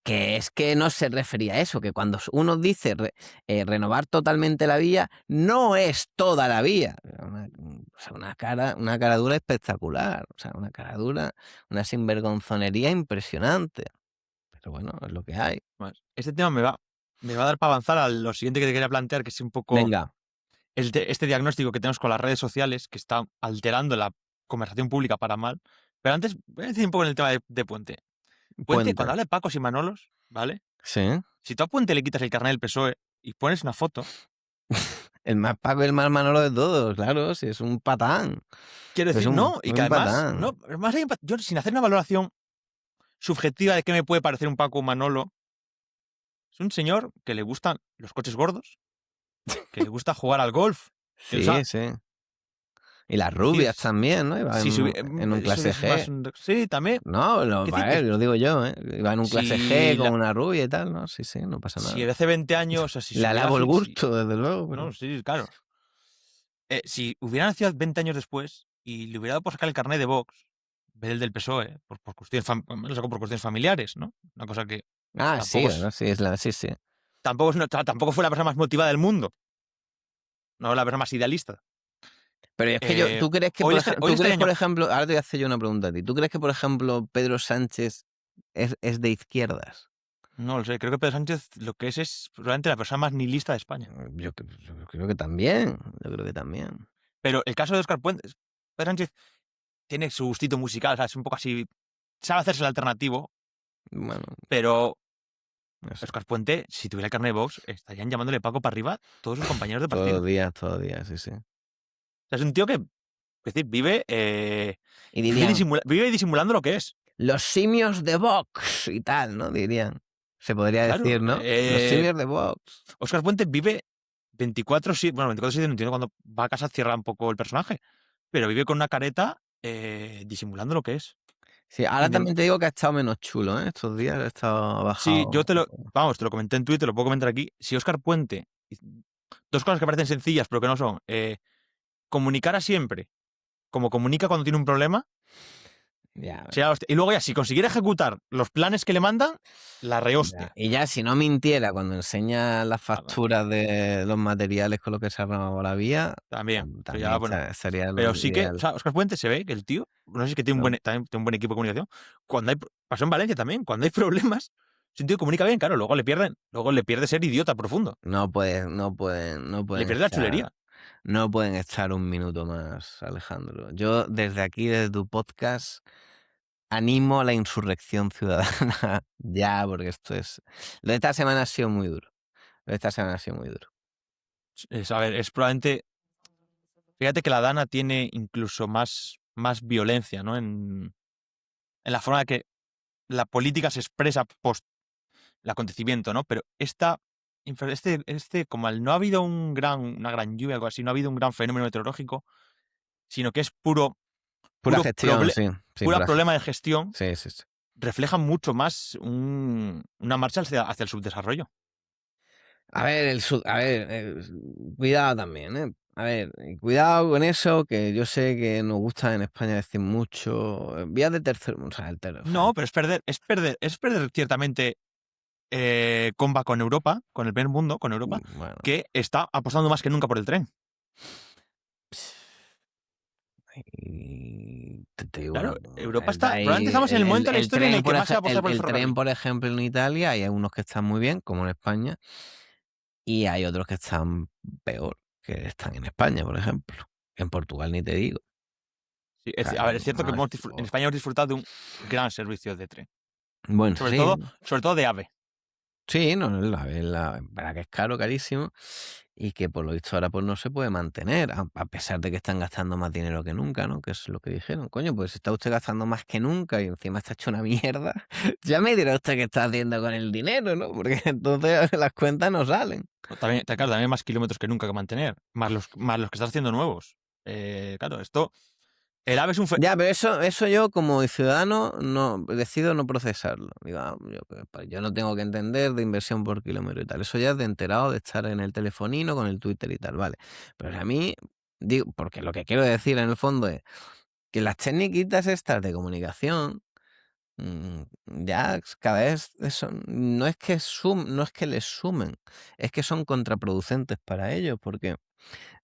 que es que no se refería a eso, que cuando uno dice renovar totalmente la vía, no es toda la vía. O sea, una cara dura espectacular, o sea, una cara dura, una sinvergonzonería impresionante. Pero bueno, es lo que hay. este tema me va a dar para avanzar a lo siguiente que te quería plantear, que es un poco Venga, este diagnóstico que tenemos con las redes sociales, que está alterando la conversación pública para mal. Pero antes, voy a decir un poco en el tema de Puente. Puente, Puente. cuando habla de Pacos y Manolos, ¿vale? Sí. Si tú a Puente le quitas el carnet del PSOE y pones una foto, El más Paco y el más Manolo de todos, claro, si es un patán. quiero Es decir, no, y es que un además, patán. no, más allá yo sin hacer una valoración subjetiva de qué me puede parecer un Paco o un Manolo, es un señor que le gustan los coches gordos, que le gusta jugar al golf. O sea, Sí, sí. Y las quiero decir, rubias también, ¿no? Iba si en un eso clase es más G. sí, también. No, Quiero a decir ver, que lo digo yo, ¿eh? Iba en un clase si, G con una rubia y tal, ¿no? Sí, sí, no pasa si nada. hace 20 años, o sea, si se Le hubiera alabo el si, gusto, desde luego, no, pero... sí, claro. Si hubiera nacido 20 años después y le hubiera dado por sacar el carnet de Vox, ver el del PSOE, por cuestiones, lo sacó por cuestiones familiares, ¿no? Una cosa que Ah, sí, tampoco ¿no? es, Sí, sí, sí. tampoco fue la persona más motivada del mundo, no la persona más idealista. Pero es que yo, ¿tú crees que, Hoy estarían por ejemplo, ahora te voy a hacer yo una pregunta a ti, ¿tú crees que, por ejemplo, Pedro Sánchez es de izquierdas? no lo sé, creo que Pedro Sánchez lo que es probablemente la persona más nihilista de España. Yo creo que también, yo creo que también. Pero el caso de Óscar Puentes, Pedro Sánchez tiene su gustito musical, o sea, es un poco así, sabe hacerse el alternativo, Bueno, pero no sé. Óscar Puente, si tuviera el carnet de Vox, estarían llamándole Paco para arriba todos sus compañeros de partido. Todos los días, sí, sí. O sea, es un tío que, es decir, Y dirían, vive disimulando lo que es. los simios de Vox y tal, ¿no? Dirían. Se podría Claro. decir, ¿no? Los simios de Vox. Óscar Puente vive 24/7, bueno, 24/7 no entiendo cuando va a casa cierra un poco el personaje, pero vive con una careta disimulando lo que es. Sí, ahora Intent- también te digo que ha estado menos chulo, ¿eh? Estos días ha estado Sí, bajado. vamos, te lo comenté en Twitter, lo puedo comentar aquí. Si Óscar Puente, dos cosas que parecen sencillas pero que no son, comunicara siempre como comunica cuando tiene un problema, Ya, y luego ya, si consiguiera ejecutar los planes que le mandan, la ya. rehostia. Y ya, si no mintiera cuando enseña las facturas de los materiales con los que se ha renovado la vía, También. Pero ya, también bueno. sería lo Pero sí que, o ideal. sea, Óscar Puente se ve que el tío, no sé si es que tiene también tiene un buen equipo de comunicación. Cuando hay, pasó en Valencia también, cuando hay problemas, si un tío comunica bien, claro, luego le pierde ser idiota profundo. No Le pueden pierde la chulería. no pueden estar un minuto más, Alejandro. Yo desde aquí, desde tu podcast, animo a la insurrección ciudadana ya, porque lo de esta semana ha sido muy duro. Lo de esta semana ha sido muy duro. A ver, es probablemente. Fíjate que la Dana tiene incluso más violencia, ¿no? En la forma de que la política se expresa post el acontecimiento, ¿no? Pero como no ha habido una gran lluvia, algo así, no ha habido un gran fenómeno meteorológico, sino que es Pura gestión, sí. Sí, problema de gestión, sí, sí, sí. refleja mucho más una marcha hacia el subdesarrollo. A ver, cuidado también, ¿eh? A ver, cuidado con eso, que yo sé que nos gusta en España decir mucho. Vías de tercero, o sea, o sea, No, pero es perder ciertamente comba con Europa, con el primer mundo, con Europa, bueno, que está apostando más que nunca por el tren. y te digo Claro, Europa el, probablemente estamos en el momento de la historia en el que más se va a apostar por el el tren, ferrocarril. por ejemplo, en Italia, hay algunos que están muy bien, como en España, y hay otros que están peor, que están en España, por ejemplo. En Portugal ni te digo. Sí, Claro, a ver, es cierto que no, en España hemos disfrutado de un gran servicio de tren. bueno, sí. Sobre todo de AVE. Sí, no, verdad que es caro, carísimo, y que por lo visto ahora pues no se puede mantener, a pesar de que están gastando más dinero que nunca, ¿no? Que es lo que dijeron. Coño, pues si está usted gastando más que nunca y encima está hecho una mierda, ya me dirá usted qué está haciendo con el dinero, ¿no? Porque entonces las cuentas no salen. También, claro, también hay más kilómetros que nunca que mantener, más los que estás haciendo nuevos. Claro, esto. El AVE es un. Ya, pero eso yo como ciudadano no decido no procesarlo. Digo, pues yo no tengo que entender de inversión por kilómetro y tal. Eso ya es de enterado de estar en el telefonino con el Twitter y tal, vale. Pero a mí, digo, porque lo que quiero decir en el fondo es que las técnicas estas de comunicación ya cada vez no es que no es que les sumen, es que son contraproducentes para ellos, porque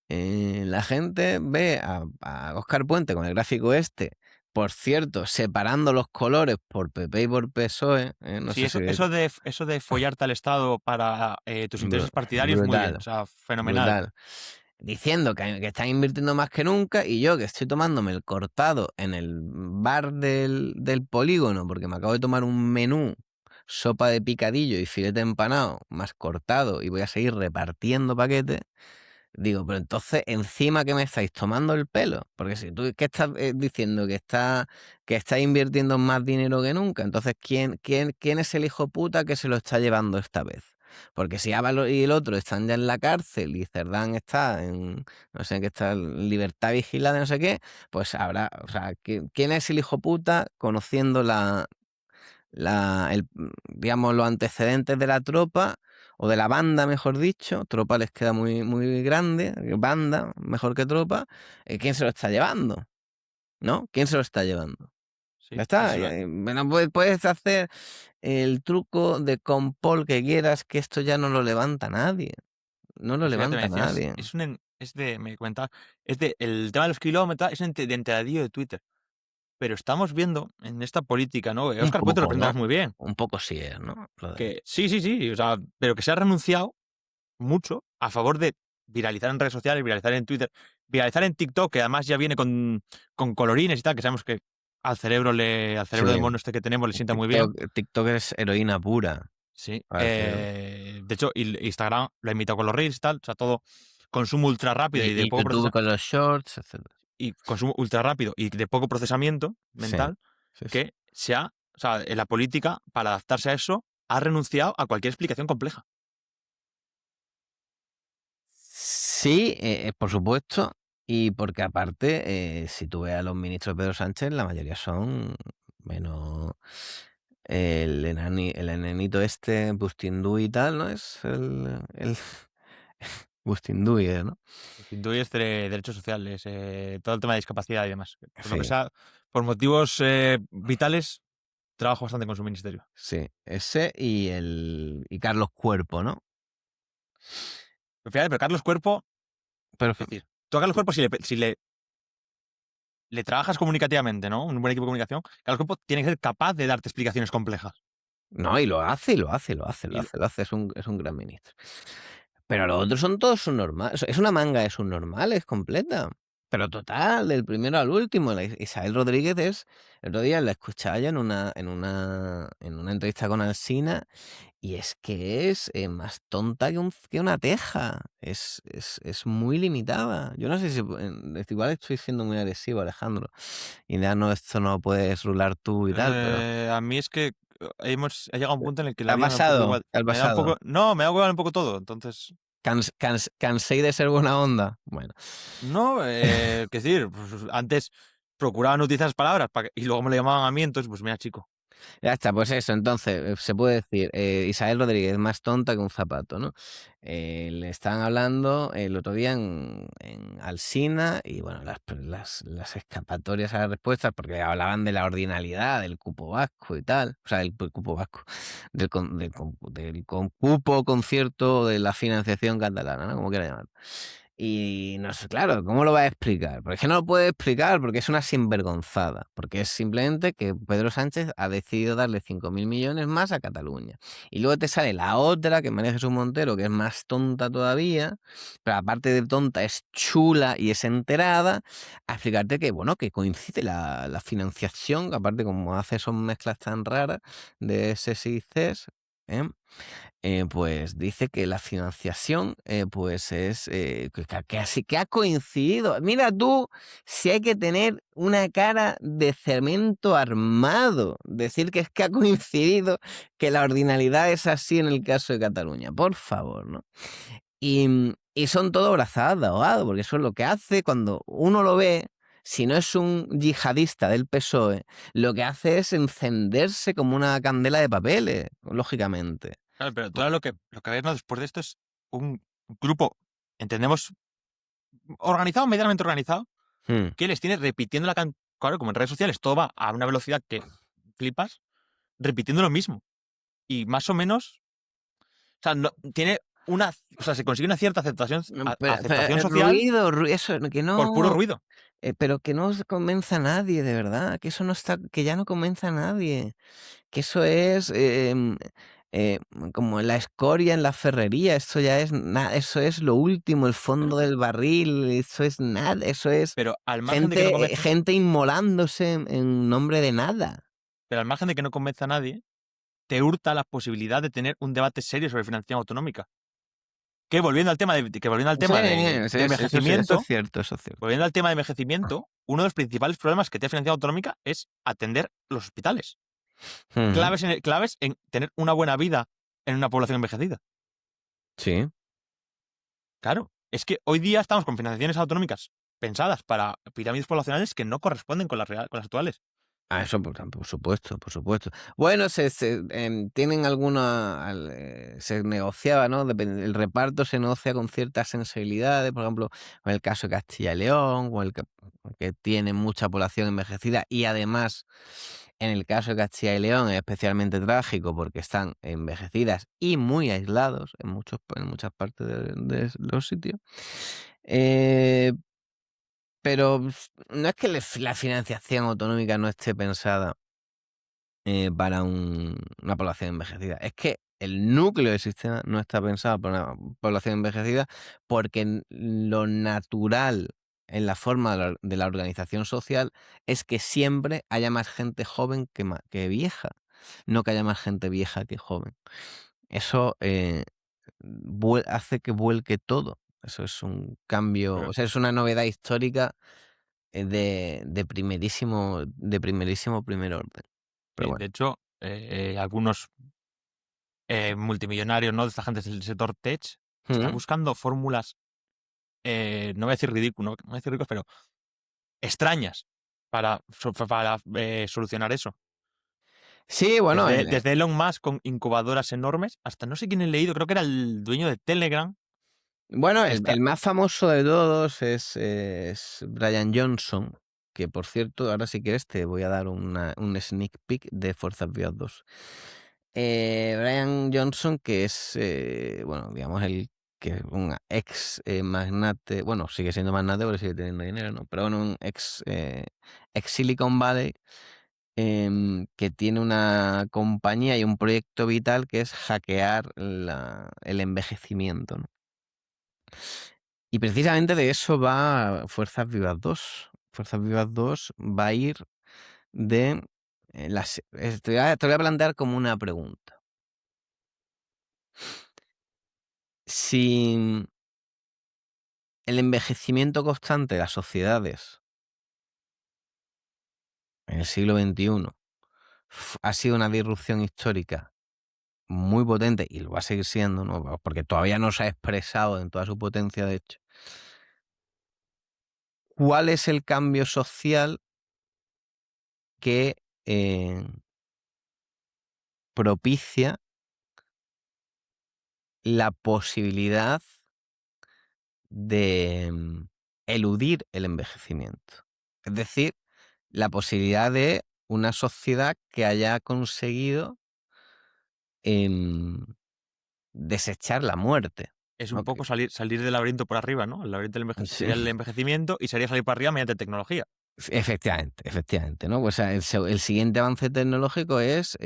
la gente ve a Óscar Puente con el gráfico este, por cierto, separando los colores por PP y por PSOE, no Sí, sé eso, si eso de follarte al Estado para tus intereses partidarios, muy bien. O brutal, sea, fenomenal. brutal. Diciendo que están invirtiendo más que nunca y yo que estoy tomándome el cortado en el bar del polígono porque me acabo de tomar un menú, sopa de picadillo y filete empanado más cortado y voy a seguir repartiendo paquetes. Digo, pero entonces, encima que me estáis tomando el pelo, porque si tú que estás diciendo que está invirtiendo más dinero que nunca, entonces ¿quién es el hijo puta que se lo está llevando esta vez? Porque si Ábalos y el otro están ya en la cárcel y Cerdán está en, no sé, que está en libertad vigilada, no sé qué, pues habrá, o sea, ¿quién es el hijo puta conociendo digamos, los antecedentes de la tropa, o de la banda, mejor dicho? Tropa les queda muy, muy grande, banda, mejor que tropa. ¿Quién se lo está llevando? ¿No? ¿Quién se lo está llevando? Ya Sí, está. Bueno, puedes hacer el truco de compol que quieras, que esto ya no lo levanta nadie. No lo pues fíjate, me levanta decías, nadie. me comentaba, el tema de los kilómetros, es de entradillo de Twitter. Pero estamos viendo en esta política, ¿no? Un Óscar Puente lo poco, presentabas ¿no? muy bien. Un poco sí es, ¿no? Que sí, sí, sí, o sea, pero que se ha renunciado mucho a favor de viralizar en redes sociales, viralizar en Twitter, viralizar en TikTok, que además ya viene con colorines y tal, que sabemos que al Sí, cerebro de mono este que tenemos le sienta muy bien. TikTok es heroína pura Sí. para el cerebro. De hecho, Instagram lo ha imitado con los Reels, tal, o sea, todo consumo ultra rápido y de Y poco YouTube con los shorts, etcétera. y consumo ultra rápido y de poco procesamiento Sí, mental, sí, sí. que o sea, en la política, para adaptarse a eso, ha renunciado a cualquier explicación compleja. Sí, por supuesto. Y porque aparte, si tú ves a los ministros de Pedro Sánchez, la mayoría son menos el enanito este, Bustinduy y tal, ¿no? Es el Bustinduy, ¿no? Instituye este derechos sociales, todo el tema de discapacidad y demás. Por lo que Sí, sea, por motivos vitales, trabajo bastante con su ministerio. sí. Ese y Carlos Cuerpo, ¿no? Pero fíjate, pero Carlos Cuerpo, Pero es decir, tú a Carlos Cuerpo, si le trabajas comunicativamente, ¿no? Un buen equipo de comunicación, Carlos Cuerpo tiene que ser capaz de darte explicaciones complejas. no, y lo hace, y lo hace, lo hace, lo Y lo- hace, lo hace, es un gran ministro. Pero los otros son todos subnormales. Es una manga de subnormales completa. Pero total, del primero al último. Isabel Rodríguez el otro día la escuchaba yo en una entrevista con Alsina, y es que es más tonta que una teja. Es muy limitada. Yo no sé si igual estoy siendo muy agresivo, Alejandro. Y ya no, esto no lo puedes rular tú y tal, pero a mí es que he llegado a un punto en el que ¿te la ha vida me da un poco pasado? igual. ¿Te ha Me da un pasado? poco. No, me da igual un poco todo. Entonces, ¿Cansé de ser buena onda? Bueno. no, qué decir, pues, antes procuraba no utilizar esas palabras y luego me lo llamaban a mí, entonces, pues mira, chico. Ya está, pues eso, entonces se puede decir, Isabel Rodríguez más tonta que un zapato, ¿no? Le estaban hablando el otro día en Alsina y bueno, las escapatorias a las respuestas, porque hablaban de la ordinalidad del cupo vasco y tal, o sea, del cupo vasco, del cupo concierto de la financiación catalana, ¿no? Como quiera llamar. Y no sé, claro, ¿cómo lo va a explicar? Porque es que no lo puede explicar porque es una sinvergonzada. Porque es simplemente que Pedro Sánchez ha decidido darle 5.000 millones más a Cataluña. Y luego te sale la otra, que es María Jesús Montero, que es más tonta todavía, pero aparte de tonta es chula y es enterada, a explicarte que, bueno, que coincide la financiación, aparte como hace esas mezclas tan raras de SS y CES, ¿eh? Pues dice que la financiación, pues es que ha coincidido. Mira tú, si hay que tener una cara de cemento armado, decir que es que ha coincidido, que la ordinalidad es así en el caso de Cataluña, por favor, ¿no? Y son todo brazadas de ahogado, porque eso es lo que hace cuando uno lo ve. Si no es un yihadista del PSOE, lo que hace es encenderse como una candela de papeles, lógicamente. Claro, pero todo lo que ves, ¿no? Después de esto es un grupo, entendemos, organizado, medianamente organizado, Hmm. que les tiene repitiendo claro, como en redes sociales todo va a una velocidad que flipas, repitiendo lo mismo. Y más o menos, o sea, tiene o sea, se consigue una cierta aceptación social Eso, que por puro no, ruido. pero que no se convenza a nadie, de verdad, que eso no está, que ya no convence a nadie, que eso es eh, como la escoria en la ferrería, eso ya es nada, eso es lo último, el fondo del barril, eso es nada, eso es Pero al margen de que no convenza, gente inmolándose en nombre de nada. pero al margen de que no convenza a nadie, te hurta la posibilidad de tener un debate serio sobre financiación autonómica. Que volviendo al tema Sí, sí, de eso es envejecimiento, cierto, eso es cierto. volviendo al tema de envejecimiento, uno de los principales problemas que tiene financiación autonómica es atender los hospitales. Ujú. Claves en tener una buena vida en una población envejecida. Sí. Claro, es que hoy día estamos con financiaciones autonómicas pensadas para pirámides poblacionales que no corresponden con con las actuales. Eso por supuesto, por supuesto. Bueno, tienen se negociaba, ¿no? El reparto se negocia con ciertas sensibilidades, por ejemplo, con el caso de Castilla y León, o que tiene mucha población envejecida, y además, en el caso de Castilla y León es especialmente trágico porque están envejecidas y muy aislados en muchas partes de los sitios. Eh, pero no es que la financiación autonómica no esté pensada para una población envejecida. Es que el núcleo del sistema no está pensado para una población envejecida porque lo natural en la forma de la organización social es que siempre haya más gente joven que vieja, no que haya más gente vieja que joven. Eso hace que vuelque todo. Eso es un cambio, Pero, o sea, es una novedad histórica de primerísimo primer orden. Pero sí, bueno. de hecho, algunos multimillonarios, ¿no? De esta gente del sector tech, están Mm. buscando fórmulas, no voy a decir ridículo, no voy a decir ricos, pero extrañas para solucionar eso. Sí, bueno, Desde Elon Musk con incubadoras enormes hasta no sé quién he leído, creo que era el dueño de Telegram. bueno, Está, el más famoso de todos es Brian Johnson, que por cierto, ahora si quieres te voy a dar un sneak peek de Fuerzas Vivas 2. Brian Johnson, que es, bueno, digamos, un ex magnate, bueno, sigue siendo magnate porque sigue teniendo dinero, ¿no? Pero bueno, un ex Silicon Valley, que tiene una compañía y un proyecto vital que es hackear el envejecimiento, ¿no? Y precisamente de eso va Fuerzas Vivas 2. Fuerzas Vivas 2 va a ir de te voy a plantear como una pregunta. Si el envejecimiento constante de las sociedades en el siglo XXI ha sido una disrupción histórica muy potente y lo va a seguir siendo, ¿no? Porque todavía no se ha expresado en toda su potencia, de hecho. ¿Cuál es el cambio social que propicia la posibilidad de eludir el envejecimiento? Es decir, la posibilidad de una sociedad que haya conseguido em, desechar la muerte. es un ¿No? poco salir del laberinto por arriba, ¿no? El laberinto Sí, sería el envejecimiento y sería salir por arriba mediante tecnología. efectivamente, ¿no? Pues, o sea, el siguiente avance tecnológico es,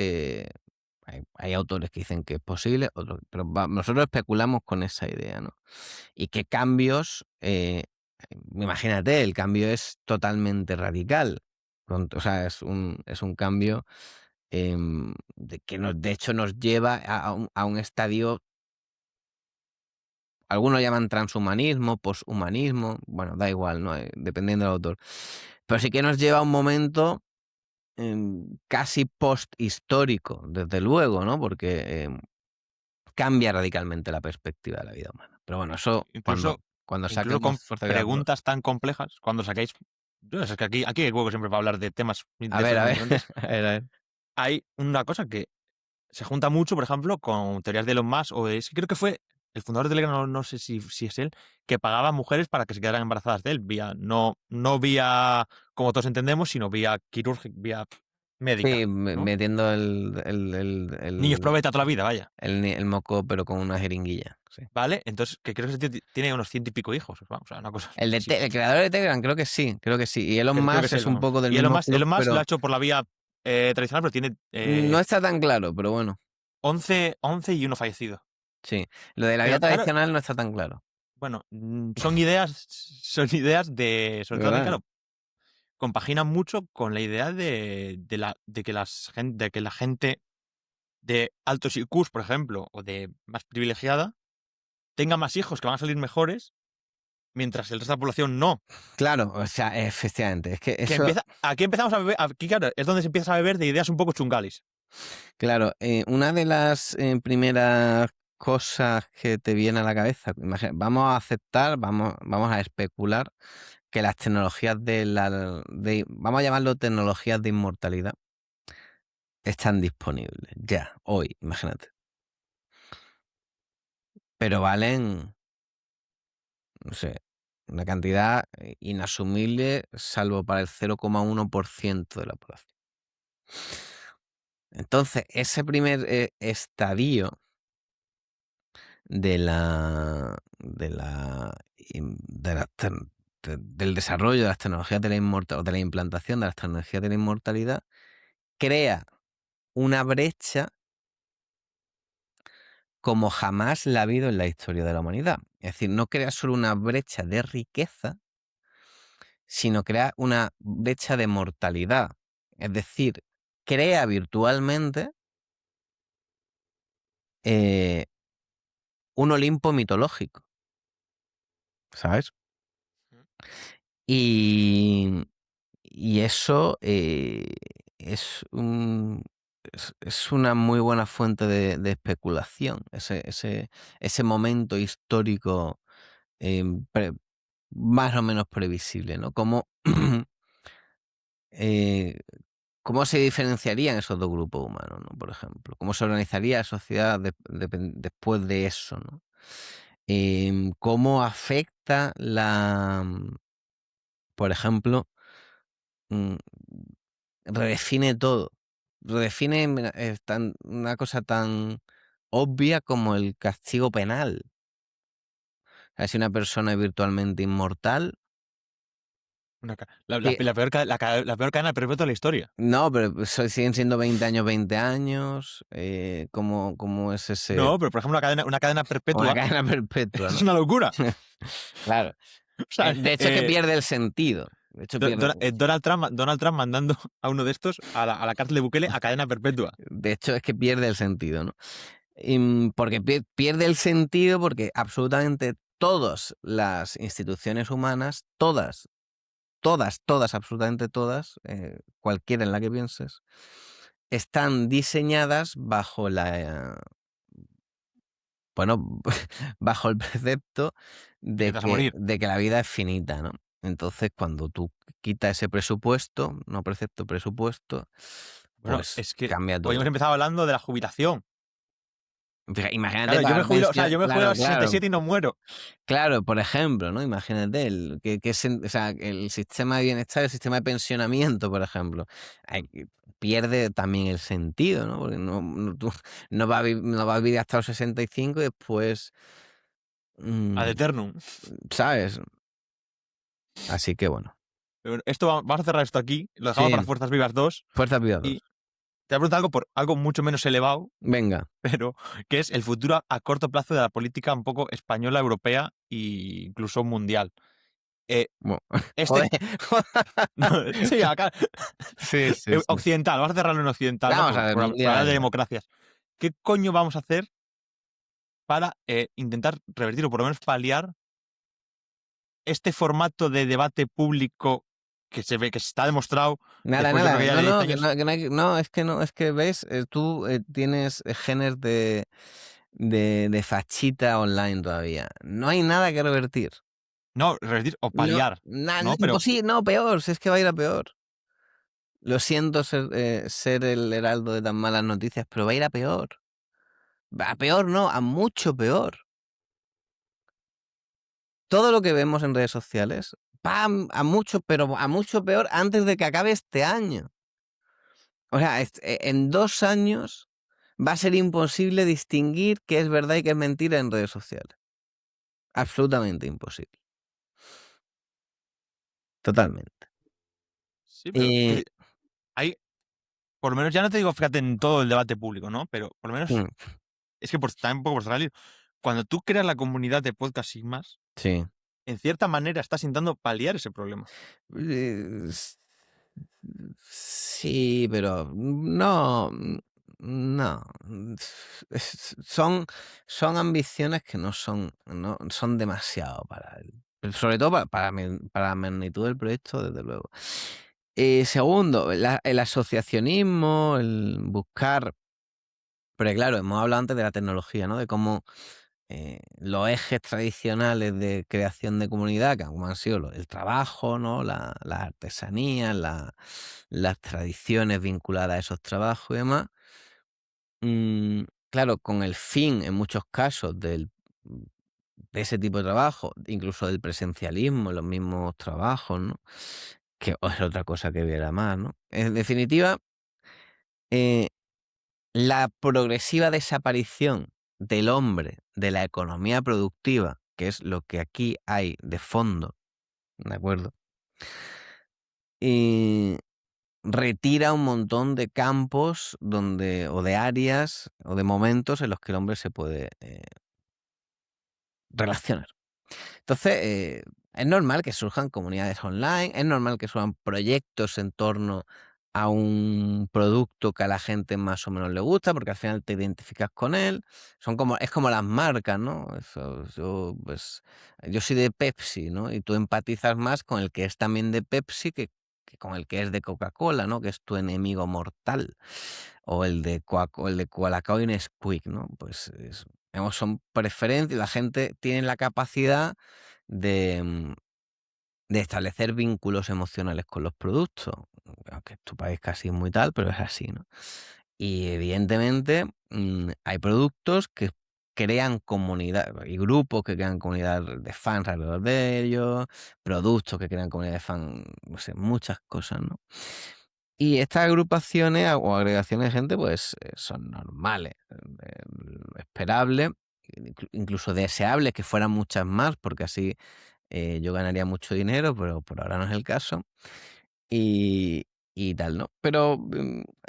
hay autores que dicen que es posible, otros, pero nosotros especulamos con esa idea, ¿no? Y qué cambios, imagínate, el cambio es totalmente radical. O sea, es un cambio de hecho nos lleva a un estadio, algunos llaman transhumanismo, poshumanismo, bueno, da igual, ¿no? Dependiendo del autor. Pero sí que nos lleva a un momento casi posthistórico, desde luego, ¿no? Porque cambia radicalmente la perspectiva de la vida humana. Pero bueno, eso Incluso, cuando incluso saquemos con Fuerza Vidas 2. preguntas tan complejas, cuando saquéis. Es que aquí hay hueco siempre para hablar de temas A de ver, estos a muy ver, diferentes. a ver, a ver. Hay una cosa que se junta mucho, por ejemplo, con teorías de Elon Musk, creo que fue el fundador de Telegram, no sé si es él, que pagaba a mujeres para que se quedaran embarazadas de él, no vía, como todos entendemos, sino vía quirúrgica, vía médica, Sí, ¿no? metiendo Niños probeta toda la vida, vaya. el moco, pero con una jeringuilla. Sí. ¿Vale? Entonces, que creo que ese tío tiene unos 100 y pico hijos. Vamos, o sea, una cosa así. El creador de Telegram, creo que sí, creo que sí. Y Elon Creo que Musk es es él, un vamos. poco del Y mismo club, Elon Musk lo pero ha hecho por la vía tradicional, pero tiene no está tan claro, pero bueno, 11 y uno fallecido. sí. Lo de la Pero vía claro, tradicional no está tan claro, bueno, son ideas de, sobre todo también, ¿verdad? claro, compaginan mucho con la idea de que la gente de altos IQs, por ejemplo, o de más privilegiada, tenga más hijos que van a salir mejores, mientras el resto de la población no. Claro, o sea, efectivamente, es que Que eso, aquí empezamos a beber, aquí claro, es donde se empieza a beber de ideas un poco chungalis. claro, una de las primeras cosas que te viene a la cabeza, vamos a aceptar, vamos a especular que las tecnologías vamos a llamarlo tecnologías de inmortalidad, están disponibles ya, hoy, imagínate. Pero valen, no sé, una cantidad inasumible, salvo para el 0,1% de la población. Entonces, ese primer estadio de la, de la, de la del desarrollo de las tecnologías de la inmortalidad, o de la implantación de las tecnologías de la inmortalidad, crea una brecha como jamás la ha habido en la historia de la humanidad. Es decir, no crea solo una brecha de riqueza, sino crea una brecha de mortalidad. Es decir, crea virtualmente eh, un Olimpo mitológico, ¿sabes? Y, y eso es es una muy buena fuente de especulación, ese momento histórico pre más o menos previsible, ¿no? Eh, cómo se diferenciarían esos 2 grupos humanos, ¿no? Por ejemplo, cómo se organizaría la sociedad después de eso, ¿no? Cómo afecta por ejemplo, mm, redefine todo. Redefine, mira, una cosa tan obvia como el castigo penal. Si una persona es virtualmente inmortal. La peor cadena perpetua de la historia. No, pero siguen siendo 20 años, 20 años. ¿Cómo es ese? No, pero por ejemplo, una cadena Una perpetua cadena perpetua, es ¿no? una locura. Claro. O sea, De hecho, es que pierde el sentido. De hecho, Donald Trump mandando a uno de estos a la cárcel de Bukele a cadena perpetua. es que pierde el sentido, ¿no? Porque pierde el sentido porque absolutamente todas las instituciones humanas, todas, absolutamente todas, cualquiera en la que pienses, están diseñadas bueno, bajo el precepto De que te vas a morir. de que la vida es finita, ¿no? Entonces, cuando tú quitas ese presupuesto, no precepto, presupuesto, Bueno, pues es que cambia hoy hemos todo. empezado hablando de la jubilación. Imagínate Claro, yo me pagar jubilo, o sea, pensión, yo me jubilo a claro, los 67 y no muero. claro, por ejemplo, ¿no? Imagínate o sea, el sistema de bienestar, el sistema de pensionamiento, por ejemplo, pierde también el sentido, ¿no? Porque tú no vas a vivir hasta los 65 y después, Ad mm, eternum. ¿sabes? Así que bueno. Pero bueno, vamos a cerrar esto aquí. Lo dejamos para Sí, Fuerzas Vivas 2. fuerza Y Piados. te voy a preguntar algo por algo mucho menos elevado, Venga. pero que es el futuro a corto plazo de la política un poco española, europea e incluso mundial. Bueno, Este. Sí, acá. Sí, sí, sí. Occidental, vamos a cerrarlo en occidental, ¿no? Vamos a ver, Por mundial. hablar de democracias. ¿Qué coño vamos a hacer para intentar revertir o por lo menos paliar este formato de debate público que se ve que está demostrado Nada, después, yo creo nada. que ya No, de 10 no, años? no, es que no, es que ves, tú tienes genes de fachita online todavía. No hay nada que revertir. No, revertir o No, paliar, ¿no? Pero imposible, no, peor, si es que va a ir a peor. Lo siento ser el heraldo de tan malas noticias, pero va a ir a peor. A peor no, a mucho peor. Todo lo que vemos en redes sociales, ¡pam! A mucho, pero a mucho peor antes de que acabe este año. O sea, en 2 años va a ser imposible distinguir qué es verdad y qué es mentira en redes sociales. Absolutamente imposible. Totalmente. sí, pero Y hay, por lo menos, ya no te digo, fíjate, en todo el debate público, ¿no? Pero por lo menos, mm, es que también un poco por salir, cuando tú creas la comunidad de podcast sin más, sí. en cierta manera estás intentando paliar ese problema. Eh, s Sí, pero no, no, son ambiciones que no son demasiado para él, sobre todo para la magnitud del proyecto, desde luego. Segundo, el asociacionismo, el buscar, porque claro, hemos hablado antes de la tecnología, ¿no? De cómo los ejes tradicionales de creación de comunidad, que como han sido el trabajo, ¿no? Las artesanías, las tradiciones vinculadas a esos trabajos y demás, claro, con el fin, en muchos casos, de ese tipo de trabajo, incluso del presencialismo en los mismos trabajos, ¿no? Que es otra cosa que viera más, ¿no? En definitiva, eh, la progresiva desaparición del hombre de la economía productiva, que es lo que aquí hay de fondo, ¿de acuerdo? Y retira un montón de campos donde, o de áreas, o de momentos en los que el hombre se puede relacionar. Entonces, es normal que surjan comunidades online, es normal que surjan proyectos en torno a un producto que a la gente más o menos le gusta, porque al final te identificas con él. Es como las marcas, ¿no? Pues, yo soy de Pepsi, ¿no? Y tú empatizas más con el que es también de Pepsi que con el que es de Coca-Cola, ¿no? Que es tu enemigo mortal. O el de Colacao y Nesquik, ¿no? Pues digamos, son preferencias, la gente tiene la capacidad de, de establecer vínculos emocionales con los productos, aunque tu país casi es muy tal, pero es así, ¿no? Y evidentemente hay productos que crean comunidad, y grupos que crean comunidad de fans alrededor de ellos, productos que crean comunidad de fans, no sé, muchas cosas, ¿no? Y estas agrupaciones o agregaciones de gente, pues son normales, esperables, incluso deseables que fueran muchas más, porque así yo ganaría mucho dinero, pero por ahora no es el caso. Y, y tal, ¿no? Pero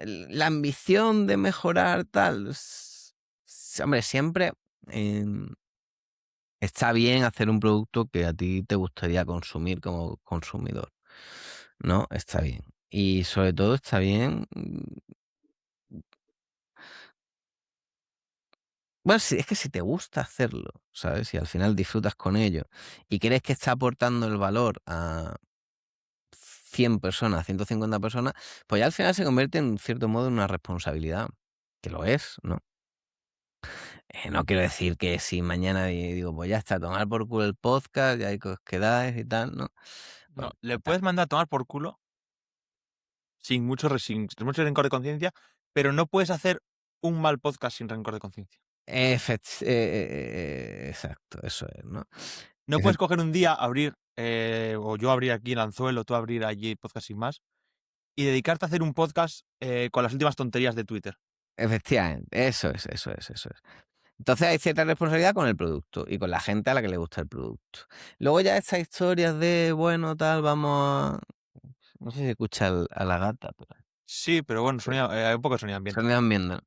la ambición de mejorar tal, hombre, siempre em, está bien hacer un producto que a ti te gustaría consumir como consumidor, ¿no? Está bien. Y sobre todo está bien. Bueno, es que si te gusta hacerlo, ¿sabes? Y al final disfrutas con ello y crees que está aportando el valor a 100 personas, 150 personas, pues ya al final se convierte en cierto modo en una responsabilidad, que lo es, ¿no? No quiero decir que si mañana digo, pues ya está, a tomar por culo el podcast, ya hay que os quedáis y tal, ¿no? No, Bueno, le puedes mandar a tomar por culo sin mucho rencor de conciencia, pero no puedes hacer un mal podcast sin rencor de conciencia. exacto, eso es, ¿no? No puedes coger un día, abrir, o yo abrir aquí el Anzuelo, tú abrir allí Podcast Sin Más, y dedicarte a hacer un podcast con las últimas tonterías de Twitter. Efectivamente, eso es. Entonces hay cierta responsabilidad con el producto y con la gente a la que le gusta el producto. Luego ya estas historias de, bueno, tal, vamos a... No sé si escucha a la gata, pero Sí, pero bueno, hay un poco de sonido ambiente. sonido viendo, ¿no?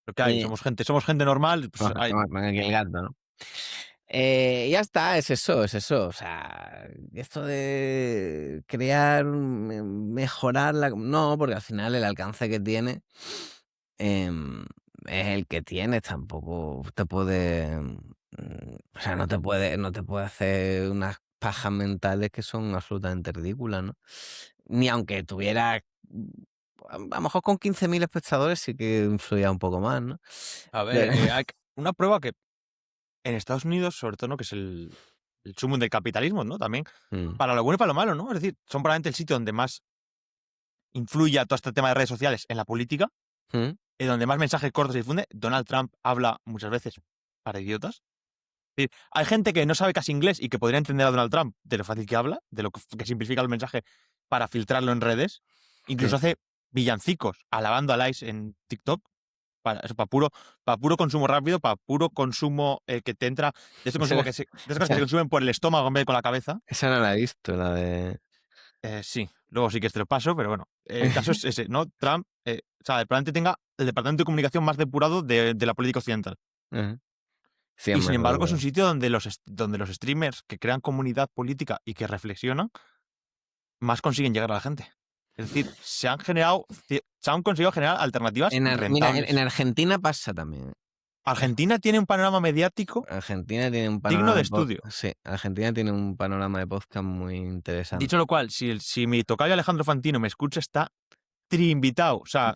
Lo que hay, somos gente normal, pues Vamos, aquí el gato, ¿no? Ya está, es eso, es eso. O sea, esto de crear, mejorar la... No, porque al final el alcance que tiene em, es el que tienes. Tampoco te puede... o sea, no te puede hacer unas pajas mentales que son absolutamente ridículas, ¿no? Ni aunque tuviera... A lo mejor con 15.000 espectadores sí que influía un poco más, ¿no? A ver, Pero... hay una prueba que en Estados Unidos, sobre todo, ¿no? Que es el sumum del capitalismo, ¿no? También, Mm, para lo bueno y para lo malo, ¿no? Es decir, son probablemente el sitio donde más influye a todo este tema de redes sociales en la política, mm, y donde más mensajes cortos se difunde. Donald Trump habla muchas veces para idiotas. Es decir, hay gente que no sabe casi inglés y que podría entender a Donald Trump de lo fácil que habla, de lo que simplifica el mensaje para filtrarlo en redes. sí. Incluso hace villancicos alabando a Lice en TikTok para eso, para puro consumo rápido, para puro consumo que te entra, de este consumo Esa, de esas cosas que esa, te consumen por el estómago en vez de con la cabeza. esa no la he visto, la de... Sí, luego sí que te lo paso, pero bueno, el caso es ese, ¿no? Trump, o sea, probablemente tenga el departamento de comunicación más depurado de la política occidental. Ajá. Sí, Y sin hombre, embargo, es un porque sitio donde los streamers que crean comunidad política y que reflexionan, más consiguen llegar a la gente. Es decir, se han conseguido generar alternativas Mira, en rentables. Argentina pasa también. Argentina tiene un panorama mediático Argentina tiene un digno panorama de de estudio. sí, Argentina tiene un panorama de podcast muy interesante. Dicho lo cual, si mi tocayo Alejandro Fantino me escucha, está triinvitado. O sea,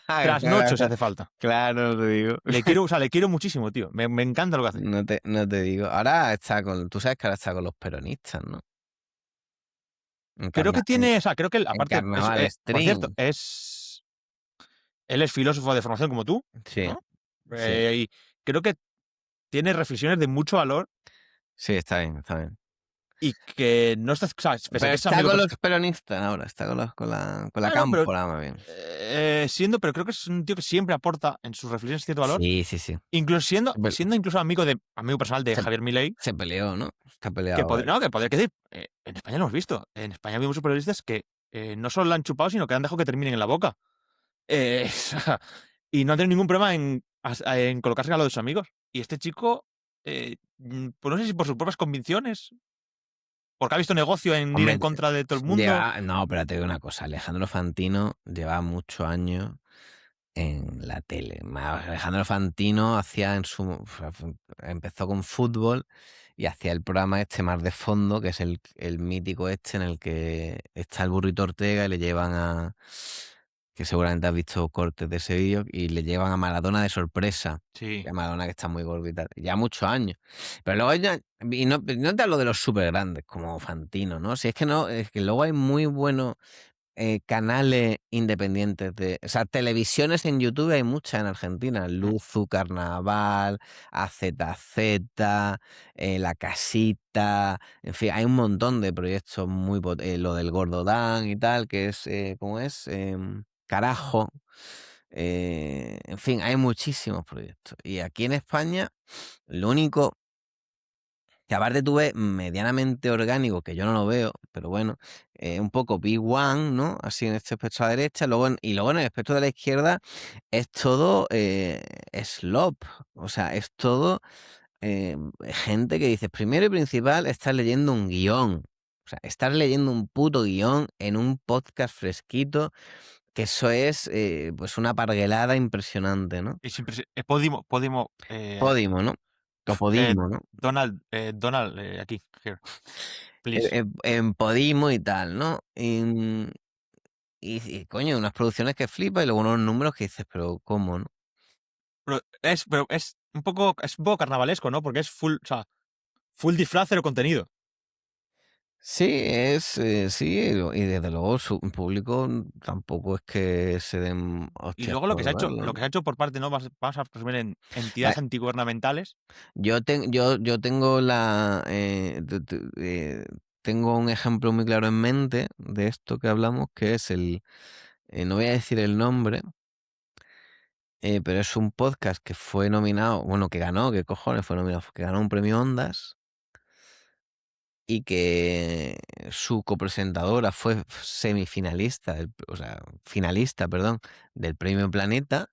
trasnocho si hace falta. Claro, te digo. Le quiero muchísimo, tío. Me encanta lo que hace. No te digo. Ahora está con, tú sabes que ahora está con los peronistas, ¿no? En Creo que en, tiene, o sea, creo que él, en aparte, Carnaval por cierto, Stream. él es filósofo de formación como tú, Sí, ¿no? sí. Y creo que tiene reflexiones de mucho valor Sí, está bien, está bien. y que no está, o sea, pese a Pero que es está amigo con los peronistas ahora, está con la no, pero cámpora, más bien. pero creo que es un tío que siempre aporta en sus reflexiones cierto valor, Sí, sí, sí. incluso Se, pe- siendo incluso amigo personal de se- Javier Milei, se peleó, ¿no? Está que peleado. podría, no, que podría decir, en España lo hemos visto, en España hay muchos periodistas que no solo la han chupado, sino que han dejado que terminen en la boca. O sea, y no han tenido ningún problema en colocarse al lado de sus amigos. Y este chico, pues no sé si por sus propias convicciones, porque ha visto negocio en ir Hombre, en contra de todo el mundo. no, pero te digo una cosa, Alejandro Fantino lleva muchos años en la tele. Alejandro Fantino empezó con fútbol y hacía el programa este Mar de Fondo, que es el mítico este en el que está el Burrito Ortega y le llevan que seguramente has visto cortes de ese vídeo, y le llevan a Maradona de sorpresa. Sí. Que Maradona que está muy gordita, ya muchos años. Pero luego y no te hablo de los súper grandes como Fantino, ¿no? Si es que no, es que luego hay muy buenos canales independientes o sea, televisiones en YouTube hay muchas en Argentina, Mm. Luzu, Carnaval, AZZ, La Casita, en fin, hay un montón de proyectos lo del Gordo Dan y tal, que es, ¿cómo es? Carajo. En fin, hay muchísimos proyectos. Y aquí en España, lo único que aparte tú ves medianamente orgánico, que yo no lo veo, pero bueno, un poco Big One, ¿no? Así en este espectro a la derecha, y luego en el espectro de la izquierda es todo slop, o sea, es todo gente que dices, primero y principal, estás leyendo un guión, o sea, estás leyendo un puto guión en un podcast fresquito, que eso es pues una parguelada impresionante, ¿no? Y siempre Podimo, Podimo, ¿no? O Podimo, ¿no? Donald, aquí, here, please. En Podimo y tal, ¿no? Coño, unas producciones que flipa y luego unos números que dices, pero ¿cómo, no? Pero es un poco carnavalesco, ¿no? Porque es full, o sea, full disfraz, cero contenido. Sí, sí, y desde luego su público tampoco es que se den Y hostias luego por verlo, lo ¿no? que se ha hecho por parte, ¿no? Vamos a presumir en La- entidades antigubernamentales. yo tengo tengo un ejemplo muy claro en mente de esto que hablamos, que es no voy a decir el nombre, pero es un podcast que fue nominado, bueno, que ganó, que cojones fue nominado, que ganó un premio Ondas y que su copresentadora fue semifinalista, o sea, finalista, perdón, del premio Planeta.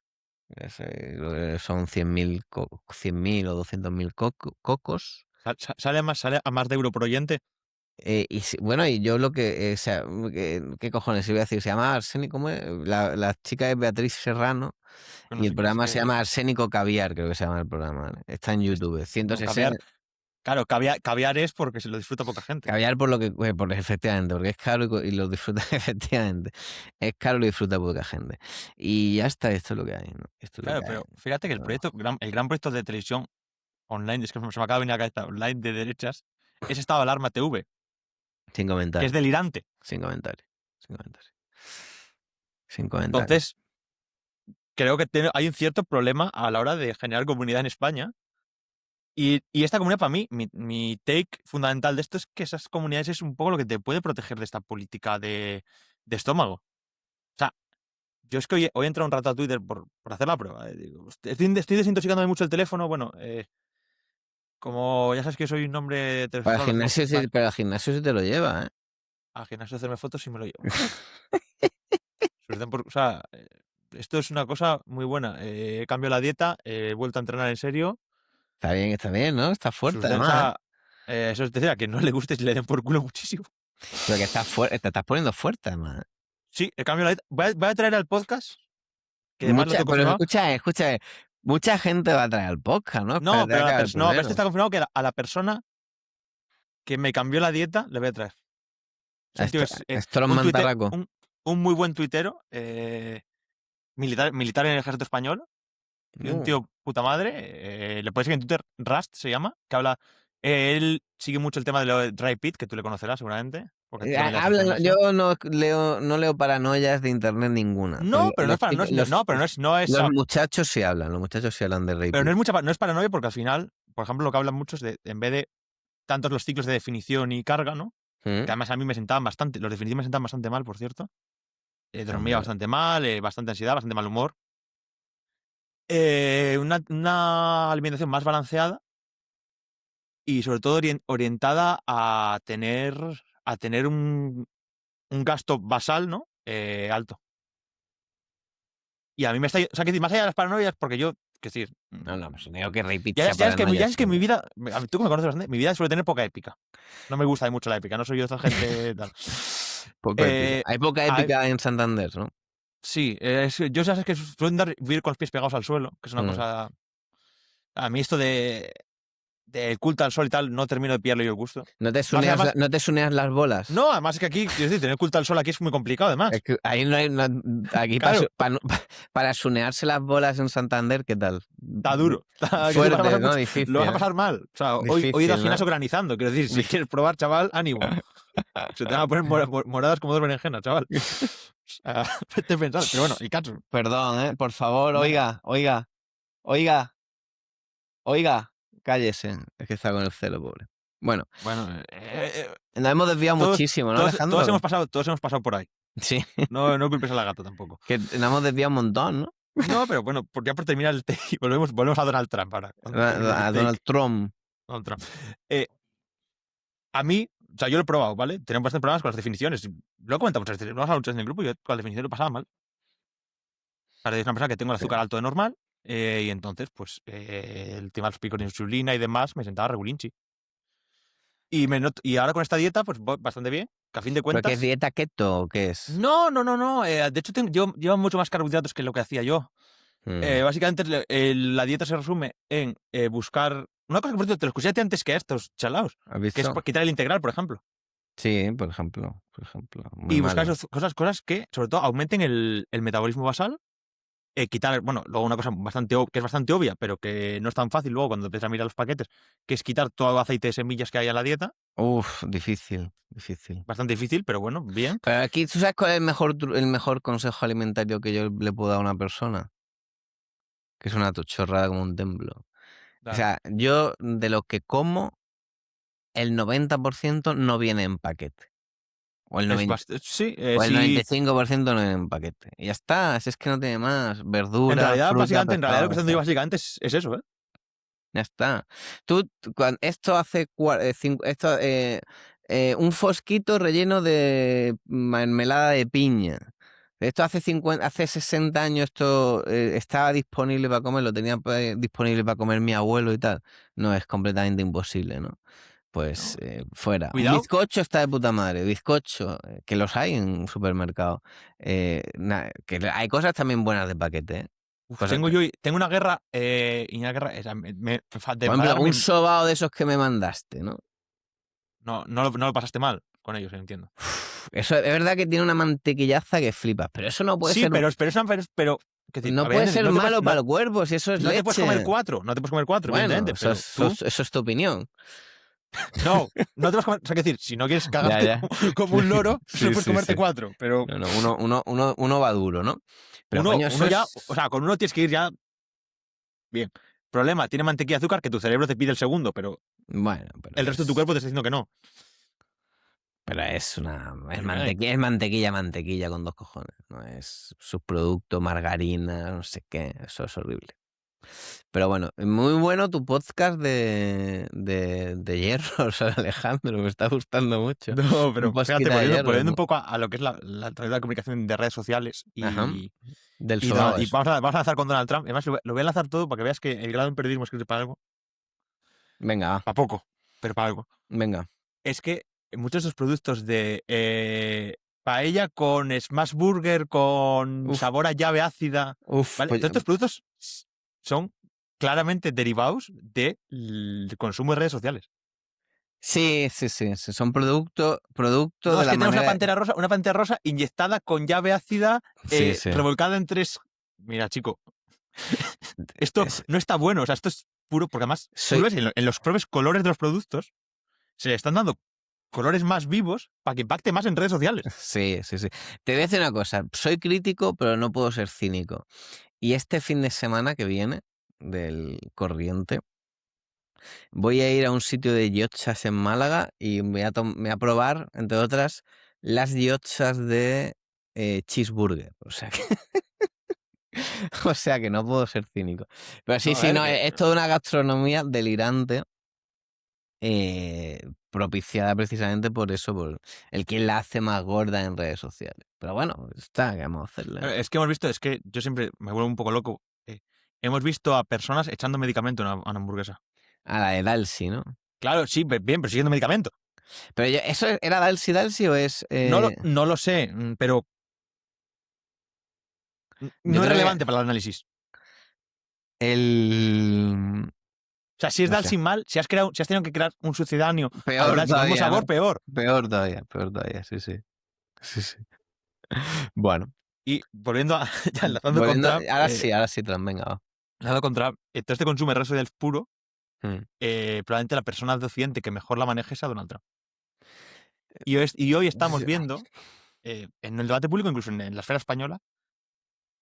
Creo que son 100.000 o 200.000 cocos. Sale a más de euro por oyente. Bueno, y yo lo que, o sea, ¿qué cojones iba a decir? Se llama Arsénico, ¿cómo es? La chica es Beatriz Serrano Que no y el sé quién es programa se que. llama Arsénico Caviar, creo que se llama el programa, ¿vale? Está en YouTube, No, 160. caviar. Claro, caviar es porque se lo disfruta poca gente. Caviar por lo que, efectivamente, porque es caro y lo disfruta, efectivamente. Es caro y lo disfruta poca gente. Y ya está, esto es lo que hay, ¿no? Esto es lo Claro, que hay. pero fíjate que el proyecto, el gran proyecto de televisión online, es que se me acaba de venir a la cabeza, online de derechas, es Estado de Alarma TV, Sin que es comentarios, delirante. sin comentarios, sin comentarios. Sin comentarios. Entonces, creo que hay un cierto problema a la hora de generar comunidad en España. Y esta comunidad, para mí, mi take fundamental de esto es que esas comunidades es un poco lo que te puede proteger de esta política de estómago. O sea, yo es que hoy he entrado un rato a Twitter por hacer la prueba. Digo, estoy desintoxicándome mucho el teléfono. Bueno, como ya sabes que soy un hombre Para el heterosexual, gimnasio, sí, pero al gimnasio sí te lo lleva, ¿eh? al gimnasio a hacerme fotos y me lo llevo. O sea, esto es una cosa muy buena. He cambiado la dieta, he vuelto a entrenar en serio. Está bien, ¿no? Está fuerte, además, ¿eh? Eso te decía, que no le guste y le den por culo muchísimo. Pero que estás fuerte, te estás poniendo fuerte, además. Sí, he cambiado la dieta. Voy a traer al podcast, que además lo tengo Pero confirmado. escucha, mucha gente va a traer al podcast, ¿no? No, Espérate a que acabe el pero este primero. está confirmado que a la persona que me cambió la dieta le voy a traer. O sea, un tío es Esto los un, mantarracos. un muy buen tuitero, militar en el ejército español, y un tío puta madre. Le puedes seguir en Twitter, Rust se llama, que habla. Él sigue mucho el tema de lo de Dry Pit, que tú le conocerás seguramente. Porque tú también haces gimnasio. Yo no leo paranoias de internet ninguna. No, pero no es para. No es. Los muchachos sí hablan, de Ray Pero Pitt. no es paranoia porque al final, por ejemplo, lo que hablan muchos de, en vez de tantos los ciclos de definición y carga, ¿no? Que además a mí me sentaban bastante, los definitivos me sentaban bastante mal, por cierto. Dormía bastante mal, bastante ansiedad, bastante mal humor. Una alimentación más balanceada y sobre todo orientada a tener un gasto basal, ¿no? Alto. Y a mí me está. O sea, que más allá de las paranoias, porque yo, que decir. No, pues digo que Ray Pitt Ya sea paranoia. es que mi vida, tú que me conoces bastante, mi vida suele tener poca épica. No me gusta mucho la épica, no soy yo esa gente tal. Hay poca épica en Santander, ¿no? Sí, yo sabes que suelen vivir con los pies pegados al suelo, que es una cosa. A mí esto de culto al sol y tal, no termino de pillarle yo el gusto. ¿No te suneas las bolas? No, además es que aquí, quiero decir, tener culto al sol aquí es muy complicado, además. Es que ahí no hay. Aquí Claro. para sunearse las bolas en Santander, ¿qué tal? Está duro. Fuerte, ¿no? Difícil. Lo vas a pasar mal. O sea, hoy he ido al gimnasio granizando. Quiero decir, si quieres probar, chaval, ánimo. Se te van a poner moradas como dos berenjenas, chaval. Vete pensando. Pero bueno, y cacho. Perdón, por favor, oiga, cállese. Es que está con el celo, pobre. Bueno, nos hemos desviado muchísimo, ¿no, Alejandro? Todos hemos pasado por ahí. Sí. No culpes a la gata tampoco. Que nos hemos desviado un montón, ¿no? No, pero bueno, ya por terminar el take, volvemos a Donald Trump ahora. A Donald Trump. A mí, o sea, yo lo he probado, ¿vale? Tenemos bastantes problemas con las definiciones. Lo he comentado muchas veces, lo hemos hablado muchas veces en el grupo y yo con las definiciones lo pasaba mal. Para una persona que tengo el azúcar alto de normal, y entonces, pues, el tema de los picos de insulina y demás me sentaba regulinchi. Y ahora con esta dieta, pues bastante bien, que a fin de cuentas. ¿Pero qué es dieta keto o qué es? No. De hecho, llevo mucho más carbohidratos que lo que hacía yo. Básicamente, la dieta se resume en buscar. Una cosa que, por cierto, te lo escuché antes que a estos chalaos, que es quitar el integral, por ejemplo. Sí, por ejemplo. Y buscar cosas que, sobre todo, aumenten el metabolismo basal. Quitar, bueno, luego una cosa que es bastante obvia, pero que no es tan fácil luego cuando empiezas a mirar los paquetes, que es quitar todo el aceite de semillas que hay en la dieta. Difícil. Bastante difícil, pero bueno, bien. Pero aquí, ¿tú sabes cuál es el mejor consejo alimentario que yo le puedo dar a una persona? Que es una tochorrada como un templo. Dale. O sea, yo de lo que como, el 90% no viene en paquete. O el 95% no viene en paquete. Y ya está, es que no tiene más. Verdura, en realidad, fruta, lo que estoy diciendo básicamente es eso, ¿eh? Ya está. Esto hace un fosquito relleno de mermelada de piña. Esto hace 60 años esto estaba disponible para comer, lo tenía disponible para comer mi abuelo y tal. No, es completamente imposible, ¿no? Pues ¿no? fuera. Un Cuidado. bizcocho está de puta madre. Bizcocho, que los hay en un supermercado. Que hay cosas también buenas de paquete, ¿eh? Uf, Cosas- tengo una guerra, y una guerra, de por ejemplo, un enfadarme, sobao de esos que me mandaste, ¿no? no lo pasaste mal con ellos, entiendo. Eso es verdad que tiene una mantequillaza que flipas, pero eso no puede Sí, ser, pero, ¿qué decir? no A ver, puede ser no te puedes, malo para el cuerpo, si eso es no te puedes comer leche. cuatro, Bueno, evidentemente, pero tú, eso es tu opinión. no te puedes comer, o sea, que decir, si no quieres Ya, cagarte ya. como un loro, no Sí, puedes sí, comerte sí. cuatro, pero No, uno va duro, ¿no? Pero coño, eso uno ya, es. o sea, con uno tienes que ir ya bien. Problema, tiene mantequilla y azúcar que tu cerebro te pide el segundo, pero Bueno, el resto de tu cuerpo te está diciendo que no. pero es una. Es Pero, ¿eh? mantequilla con 2 cojones. No es subproducto, margarina, no sé qué. Eso es horrible. Pero bueno, muy bueno tu podcast de hierros, Alejandro. Me está gustando mucho. No, Un pero podcast fíjate, de hierros. volviendo un poco a lo que es la través de la comunicación de redes sociales Ajá. y, Del y, sobao, eso. vamos a lanzar con Donald Trump. Además, lo voy a lanzar todo para que veas que el grado de periodismo escrito para algo, Venga, va, para poco, pero para algo. venga. Es que muchos de esos productos de paella con smash burger, con Uf, sabor a llave ácida, uf. ¿vale? Pues, Todos estos productos son claramente derivados del consumo de redes sociales. sí, sí, sí, sí. Son producto No, de es la que tenemos manera. una pantera rosa inyectada con llave ácida, Sí, sí. revolcada en tres. Mira, chico, esto Es- no está bueno. O sea, esto es puro, porque además tú soy, lo ves en los propios colores de los productos, se le están dando colores más vivos para que impacte más en redes sociales. Sí, sí, sí. Te voy a decir una cosa, soy crítico, pero no puedo ser cínico. Y este fin de semana que viene, del corriente, voy a ir a un sitio de yochas en Málaga y voy a probar, entre otras, las yochas de cheeseburger. O sea que, o sea que no puedo ser cínico. Pero sí, No, a sí, ver, no, es toda una gastronomía delirante, propiciada precisamente por eso, por el quien la hace más gorda en redes sociales. Pero bueno, está, ¿qué vamos a hacerle? es que hemos visto, es que yo siempre me vuelvo un poco loco. Hemos visto a personas echando medicamento a una hamburguesa. A la de Dalsi, ¿no? Claro, sí, bien, pero siguiendo medicamento. Pero ¿eso era Dalsi o es...? No lo sé, pero Yo no es creo que relevante para el análisis. el... O sea, si es No sé. Dalsin mal, si has tenido que crear un sucedáneo al Peor Dalsin con un todavía, sabor, ¿no? peor. Peor todavía, sí, sí. Sí, sí. Bueno, Y volviendo a, ya enlazando con volviendo... Trump, Ahora sí, Trump, venga, va. enlazando con Trump, todo este consumo de redes sociales puro, Mm. probablemente la persona de Occidente que mejor la maneje sea Donald Trump. Y hoy estamos viendo, en el debate público, incluso en la esfera española,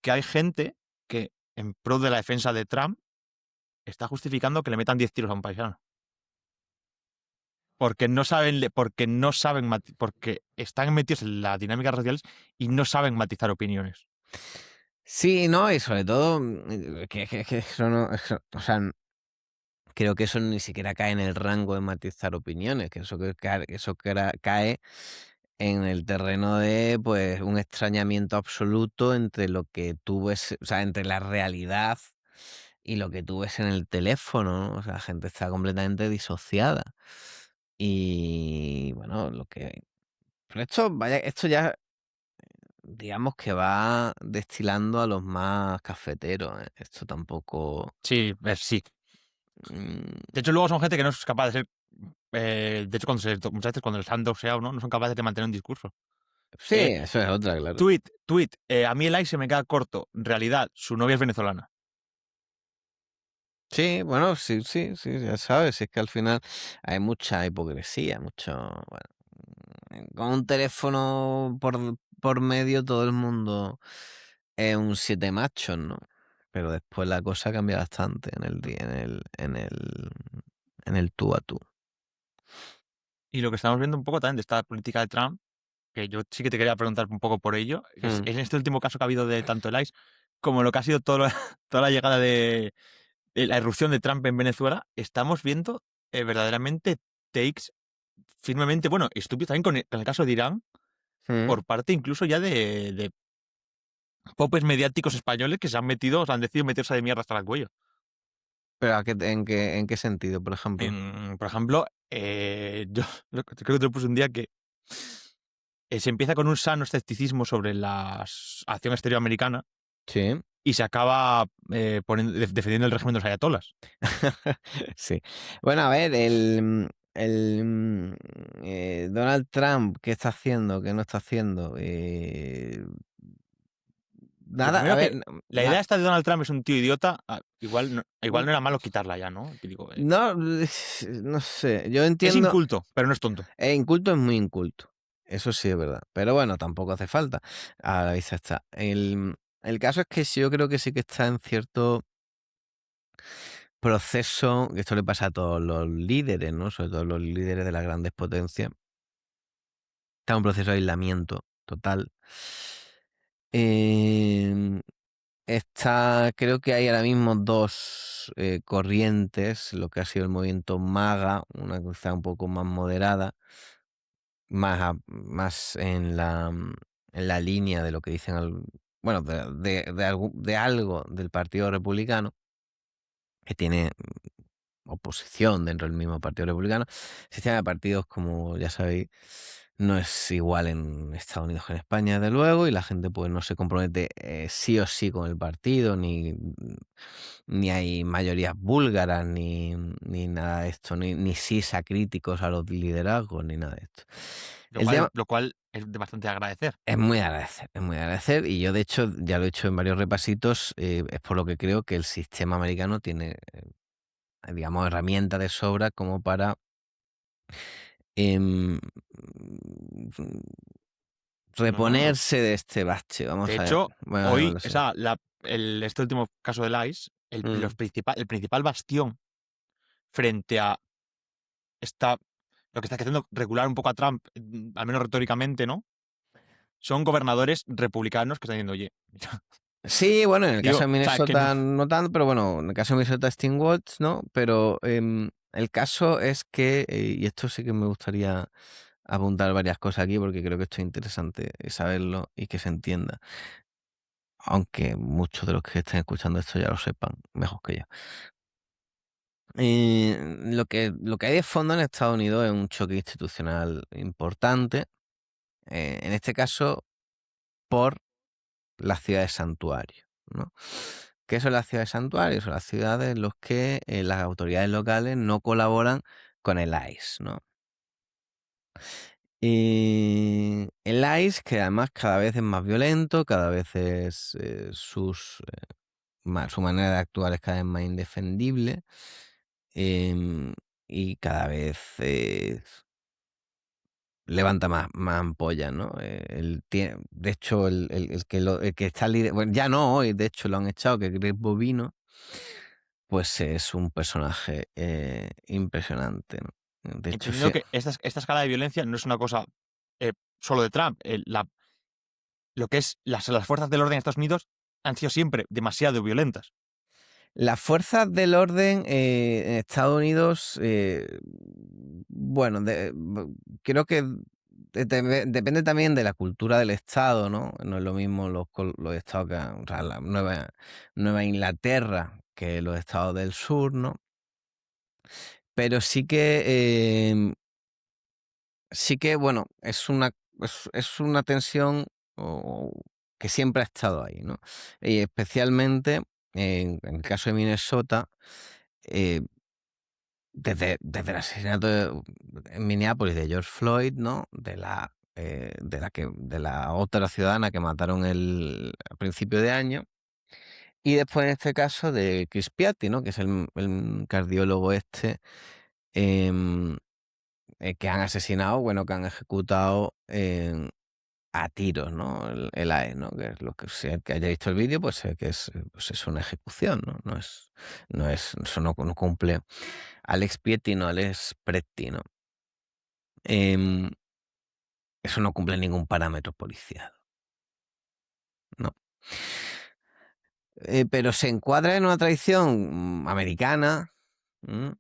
que hay gente que, en pro de la defensa de Trump, está justificando que le metan 10 tiros a un paisano. Porque están metidos en la dinámica de redes sociales y no saben matizar opiniones. Sí, no, y sobre todo que eso no... o sea, creo que eso ni siquiera cae en el rango de matizar opiniones, que cae en el terreno de pues un extrañamiento absoluto entre lo que tú ves, o sea, entre la realidad y lo que tú ves en el teléfono, ¿no? O sea, la gente está completamente disociada. Y bueno, pero esto ya digamos que va destilando a los más cafeteros, ¿eh? Esto tampoco. Sí, sí. mm, De hecho, luego son gente que no es capaz de ser. De hecho, muchas veces cuando les han doxeado, ¿no? No son capaces de mantener un discurso. Sí, eso es otra, claro. Tweet. A mí el like se me queda corto. Realidad, su novia es venezolana. Sí, bueno, sí, sí, sí, ya sabes, es que al final hay mucha hipocresía, bueno, con un teléfono por medio todo el mundo es un siete machos, ¿no? Pero después la cosa cambia bastante en el tú a tú. Y lo que estamos viendo un poco también de esta política de Trump, que yo sí que te quería preguntar un poco por ello, que es Mm, en este último caso que ha habido de tanto el ICE como lo que ha sido toda la llegada de la irrupción de Trump en Venezuela, estamos viendo verdaderamente takes firmemente, bueno, estúpidos también con el caso de Irán, mm. por parte incluso ya popes mediáticos españoles que se han decidido meterse de mierda hasta el cuello. ¿Pero en qué sentido, por ejemplo? Por ejemplo, yo creo que te lo puse un día que se empieza con un sano escepticismo sobre la acción exterior americana Sí. y se acaba defendiendo el régimen de los ayatolas. Sí. Bueno, a ver, Donald Trump, ¿qué está haciendo? ¿Qué no está haciendo? Lo Nada, a primero ver, que la idea esta de Donald Trump es un tío idiota, igual mm, no era malo quitarla ya, ¿no? Que digo, no, no sé, yo es entiendo, inculto, pero no es tonto. inculto es muy inculto, eso sí es verdad, pero bueno, tampoco hace falta, a la vista está. El caso es que yo creo que sí que está en cierto proceso, que esto le pasa a todos los líderes, ¿no? Sobre todo los líderes de las grandes potencias, está en un proceso de aislamiento total. Em, creo que hay ahora mismo dos corrientes, lo que ha sido el movimiento MAGA, una que está un poco más moderada, más en la línea de lo que dicen, bueno, de algo del Partido Republicano, que tiene oposición dentro del mismo Partido Republicano. El sistema de partidos, como ya sabéis, no es igual en Estados Unidos que en España, desde luego, y la gente pues no se compromete sí o sí con el partido, ni hay mayorías búlgaras, ni nada de esto, ni sisa críticos a los liderazgos, ni nada de esto. El tema Lo cual es de bastante agradecer. es muy agradecer, y yo de hecho ya lo he hecho en varios repasitos, es por lo que creo que el sistema americano tiene, digamos, herramientas de sobra como para em, No, no, no. reponerse de este bache. De Vamos a ver. hecho, Bueno, no hoy, lo sé. este último caso del ICE, Mm. el principal bastión frente a esta, lo que está haciendo regular un poco a Trump, al menos retóricamente, ¿no? Son gobernadores republicanos que están diciendo, oye, mira, Sí, bueno, en el tío, caso o de sea, que no. Minnesota no tanto, pero bueno, en el caso de Minnesota Sting Watts, ¿no? Pero el caso es que, y esto sí que me gustaría apuntar varias cosas aquí porque creo que esto es interesante saberlo y que se entienda, aunque muchos de los que estén escuchando esto ya lo sepan mejor que yo. Lo que hay de fondo en Estados Unidos es un choque institucional importante, en este caso por las ciudades santuario, ¿no? ¿Qué son las ciudades santuario? Son las ciudades en las que las autoridades locales no colaboran con el ICE, ¿no? Y el ICE, que además cada vez es más violento, cada vez es su manera de actuar es cada vez más indefendible, em, y cada vez levanta más ampollas, ¿no? De hecho, el que está bueno, ya no hoy, de hecho lo han echado, que es Greg Bovino, pues es un personaje impresionante, ¿no? De hecho, Entendiendo que esta escala de violencia no es una cosa solo de Trump. Lo que es las fuerzas del orden en Estados Unidos han sido siempre demasiado violentas. las fuerzas del orden en Estados Unidos, bueno, creo que depende también de la cultura del Estado, ¿no? No es lo mismo los estados o sea, la Nueva Inglaterra que los estados del sur, ¿no? Pero sí que, bueno, es una tensión que siempre ha estado ahí, ¿no? Y especialmente en el caso de Minnesota, eh, desde el asesinato en Minneapolis de George Floyd, ¿no? De la otra ciudadana que mataron a principio de año. Y después en este caso de Chris Piatti, ¿no? Que es el cardiólogo este, em, que han asesinado, bueno, que han ejecutado a tiros, ¿no? El AE, ¿no? Que es lo que, si el que haya visto el vídeo, pues sé que pues es una ejecución, ¿no? Eso no cumple. Alex Piatti, no, Alex Pretti, ¿no? Em, Eso no cumple ningún parámetro policial, ¿no? Pero se encuadra en una tradición americana, ¿m?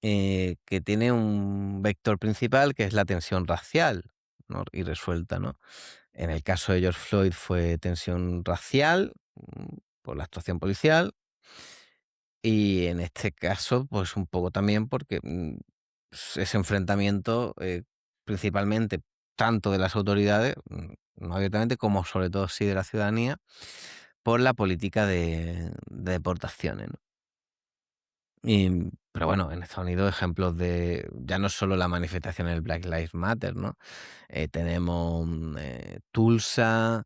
Que tiene un vector principal que es la tensión racial, ¿no? Irresuelta, ¿no? En el caso de George Floyd fue tensión racial por la actuación policial. Y en este caso, pues un poco también porque ese enfrentamiento, principalmente tanto de las autoridades, no abiertamente, como sobre todo sí de la ciudadanía, por la política de deportaciones, ¿no? Pero bueno, en Estados Unidos ejemplos de ya no solo la manifestación del Black Lives Matter, ¿no? Tenemos Tulsa,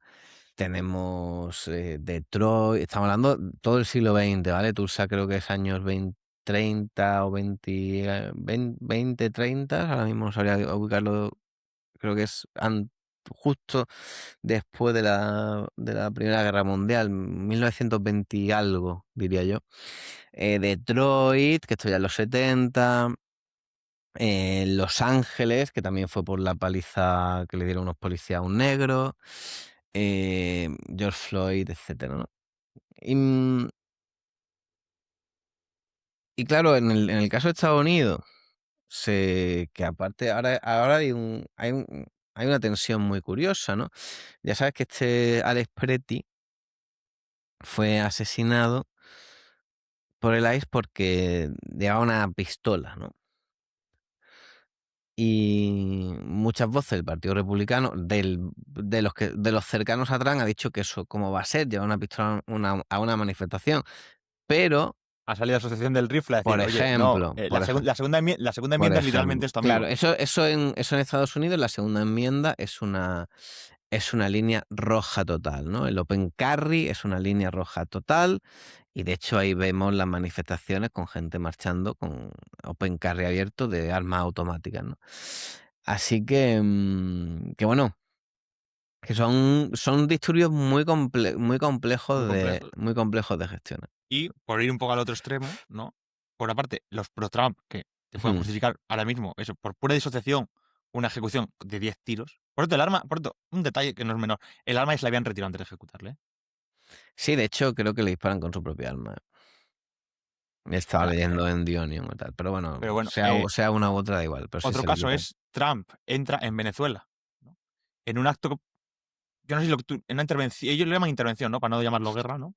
tenemos Detroit, estamos hablando todo el siglo XX, ¿vale? Tulsa creo que es años 20, 30 o 20, 20, 30, ahora mismo no sabría ubicarlo, creo que es justo después de la Primera Guerra Mundial, 1920 y algo, diría yo. Detroit, que esto ya en los 70. Los Ángeles, que también fue por la paliza que le dieron unos policías a un negro. George Floyd, etcétera, ¿no? Y, y claro, en el caso de Estados Unidos, que aparte ahora hay una tensión muy curiosa, ¿no? Ya sabes que este Alex Preti fue asesinado por el ICE porque llevaba una pistola, ¿no? Y muchas voces del Partido Republicano, de los cercanos a Trump, ha dicho que eso, ¿cómo va a ser? Llevar una pistola a una manifestación. Pero, Ha salido la Asociación del Rifle a decir, por oye, no, ejemplo, la segunda por enmienda es literalmente ejemplo, esto, claro, amigo. eso en Estados Unidos, la segunda enmienda es una línea roja total, ¿no? El Open Carry es una línea roja total y de hecho ahí vemos las manifestaciones con gente marchando con Open Carry abierto de armas automáticas, ¿no? Así que bueno, que son disturbios Muy complejos. muy complejos de gestionar. Y por ir un poco al otro extremo, ¿no? Por una parte, los pro-Trump, que te pueden Ujú. justificar ahora mismo eso, por pura disociación, una ejecución de 10 tiros. Por otro, el arma, por otro, un detalle que no es menor, el arma se la habían retirado antes de ejecutarle. ¿Eh? Sí, de hecho creo que le disparan con su propia arma. Estaba leyendo en The Onion y tal, pero bueno, Pero bueno, sea una u otra da igual, pero sí otro se le caso quitan. es Trump entra en Venezuela, ¿no? En un acto, yo no sé si en una intervención, ellos le llaman intervención, ¿no? Para no llamarlo guerra, ¿no?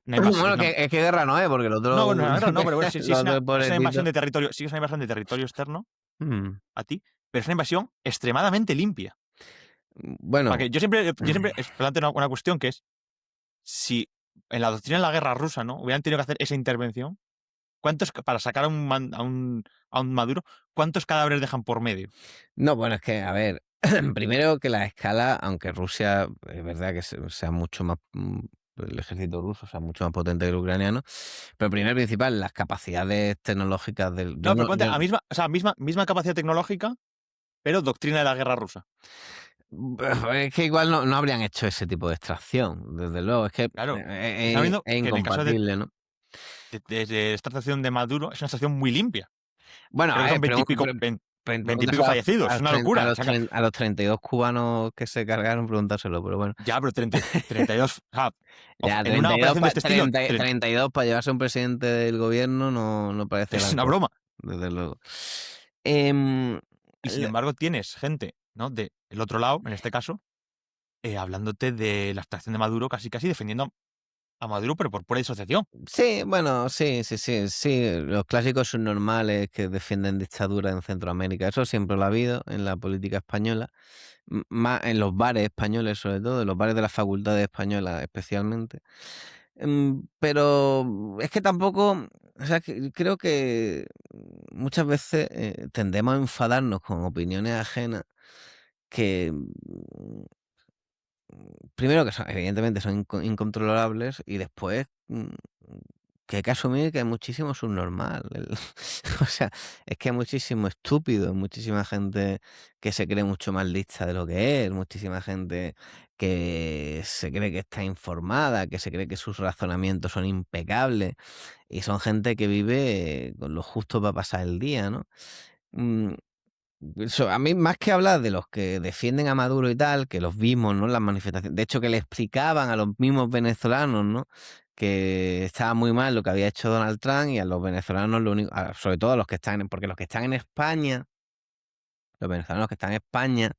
Una invasión. Bueno, es que guerra no es, porque el No, otro bueno, una guerra no, pero bueno, sí los otros es una invasión pobrecitos. de territorio, sí es una invasión de territorio externo Mm, a ti, pero es una invasión extremadamente limpia. Para bueno, que yo siempre planteo una cuestión que es, si en la doctrina de la guerra rusa, ¿no? Hubieran tenido que hacer esa intervención, para sacar a un Maduro, ¿cuántos cadáveres dejan por medio? no, bueno, es que, a ver, primero que la escala, aunque Rusia es verdad que sea mucho más, el ejército ruso sea mucho más potente que el ucraniano, pero primero y principal, las capacidades tecnológicas del... No, pero ponte o sea, misma capacidad tecnológica, pero doctrina de la guerra rusa. Es que igual no habrían hecho ese tipo de extracción, desde luego, es que Claro, estamos viendo es que en el caso incompatible, ¿no? de esta estación de Maduro, es una estación muy limpia. Bueno, Creo a que ver, son 20 y pico, 20 y pico pregúntaselo fallecidos, es una locura. O sea, a los 32 cubanos que se cargaron, preguntárselo, pero bueno. ya, pero 32, o sea, Ya, en una operación de este estilo, 32 para llevarse a un presidente del gobierno no parece es gran una cosa, broma. desde luego. Em, Y sin le- embargo, tienes gente, ¿no? Del otro lado, en este caso, hablándote de la extracción de Maduro, casi defendiendo a Maduro, pero por pura disociación. sí, bueno, sí, los clásicos subnormales que defienden dictadura en Centroamérica, eso siempre lo ha habido en la política española, más en los bares españoles sobre todo, en los bares de las facultades españolas especialmente. Pero es que tampoco, o sea, creo que muchas veces tendemos a enfadarnos con opiniones ajenas que, primero que evidentemente son incontrolables y después que hay que asumir que hay muchísimo subnormal. O sea, es que hay muchísimo estúpido, muchísima gente que se cree mucho más lista de lo que es, muchísima gente que se cree que está informada, que se cree que sus razonamientos son impecables y son gente que vive con lo justo para pasar el día, ¿no? Mm, a mí, más que hablar de los que defienden a Maduro y tal, que los vimos, ¿no? En las manifestaciones. De hecho, que le explicaban a los mismos venezolanos, ¿no? Que estaba muy mal lo que había hecho Donald Trump y a los venezolanos lo único, sobre todo a los que están, porque los que están en España Los venezolanos que están en España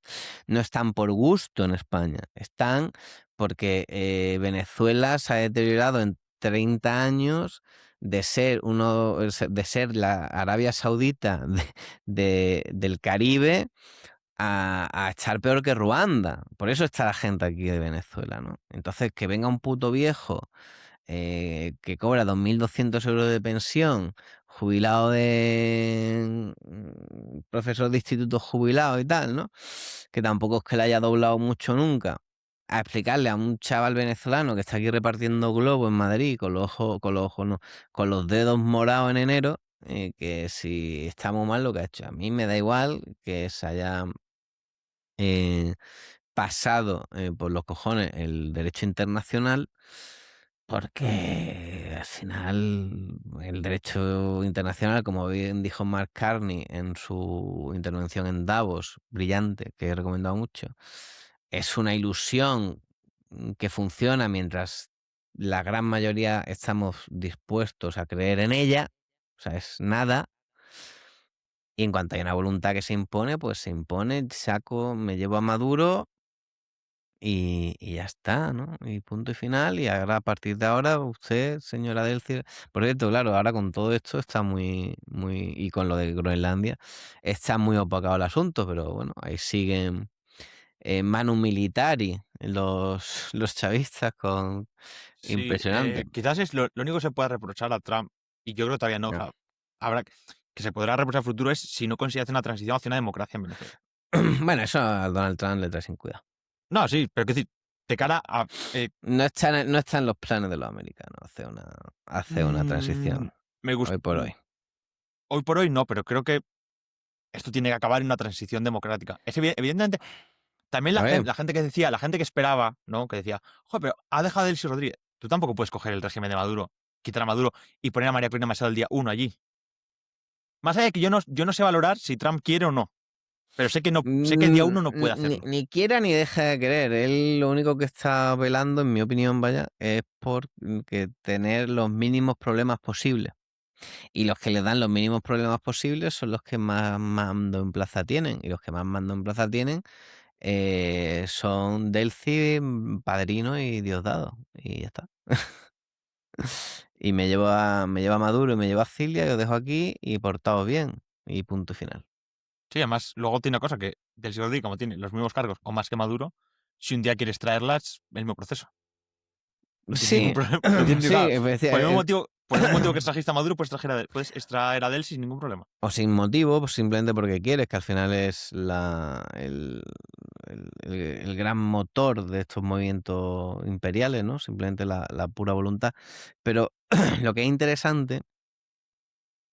no están por gusto en España, están porque Venezuela se ha deteriorado en 30 años de ser la Arabia Saudita del Caribe a estar peor que Ruanda. Por eso está la gente aquí de Venezuela, ¿no? Entonces, que venga un puto viejo que cobra 2.200 euros de pensión, jubilado de profesor de instituto jubilado y tal, ¿no? Que tampoco es que le haya doblado mucho nunca. A explicarle a un chaval venezolano que está aquí repartiendo globos en Madrid con los ojos no, con los dedos morados en enero, que si está muy mal lo que ha hecho. A mí me da igual que se haya eh, pasado por los cojones el derecho internacional, porque al final el derecho internacional, como bien dijo Mark Carney en su intervención en Davos, brillante, que he recomendado mucho, es una ilusión que funciona mientras la gran mayoría estamos dispuestos a creer en ella, o sea, es nada. Y en cuanto hay una voluntad que se impone, pues se impone, saco, me llevo a Maduro y ya está, ¿no? Y punto y final. Y ahora, a partir de ahora, usted, señora Delcy, por cierto, claro, ahora con todo esto está y con lo de Groenlandia, está muy opacado el asunto, pero bueno, ahí siguen manu militari los chavistas con Sí, impresionante. quizás es lo único que se puede reprochar a Trump, y yo creo que todavía no, No. habrá que se podrá reprochar a futuro es si no consigue hacer una transición hacia una democracia en Venezuela. Bueno, eso a Donald Trump le trae sin cuidado. No, sí, pero quiero decir, de cara a... No está en los planes de los americanos hacer una transición me gusta... hoy por hoy. Hoy por hoy no, pero creo que esto tiene que acabar en una transición democrática. Evidentemente, también A ver, la gente que decía, la gente que esperaba, ¿no? Que decía, joder, pero ha dejado a Delcy Rodríguez. Tú tampoco puedes coger el régimen de Maduro, quitar a Maduro y poner a María Corina Machado el día 1 allí. Más allá de que yo no sé valorar si Trump quiere o no. Pero sé que el día 1 no puede hacerlo. ni quiera ni deja de querer. Él lo único que está velando, en mi opinión, vaya, es por que tener los mínimos problemas posibles. Y los que le dan los mínimos problemas posibles son los que más mando en plaza tienen. Y los que más mando en plaza tienen son Delcy, Padrino y Diosdado. Y ya está. Y me llevo a Maduro y me llevo a Cilia y os dejo aquí y portaos bien. Y punto final. Sí, además, luego tiene una cosa que Delcy Rodríguez, como tiene los mismos cargos o más que Maduro, si un día quieres traerlas, el mismo proceso. No tienes ningún Sí, problema. No tienes, sí, claro, decía, por el mismo motivo que trajiste a Maduro, puedes extraer a Delcy sin ningún problema. o sin motivo, pues simplemente porque quieres, que al final es el gran motor de estos movimientos imperiales, ¿no? Simplemente la pura voluntad. Pero lo que es interesante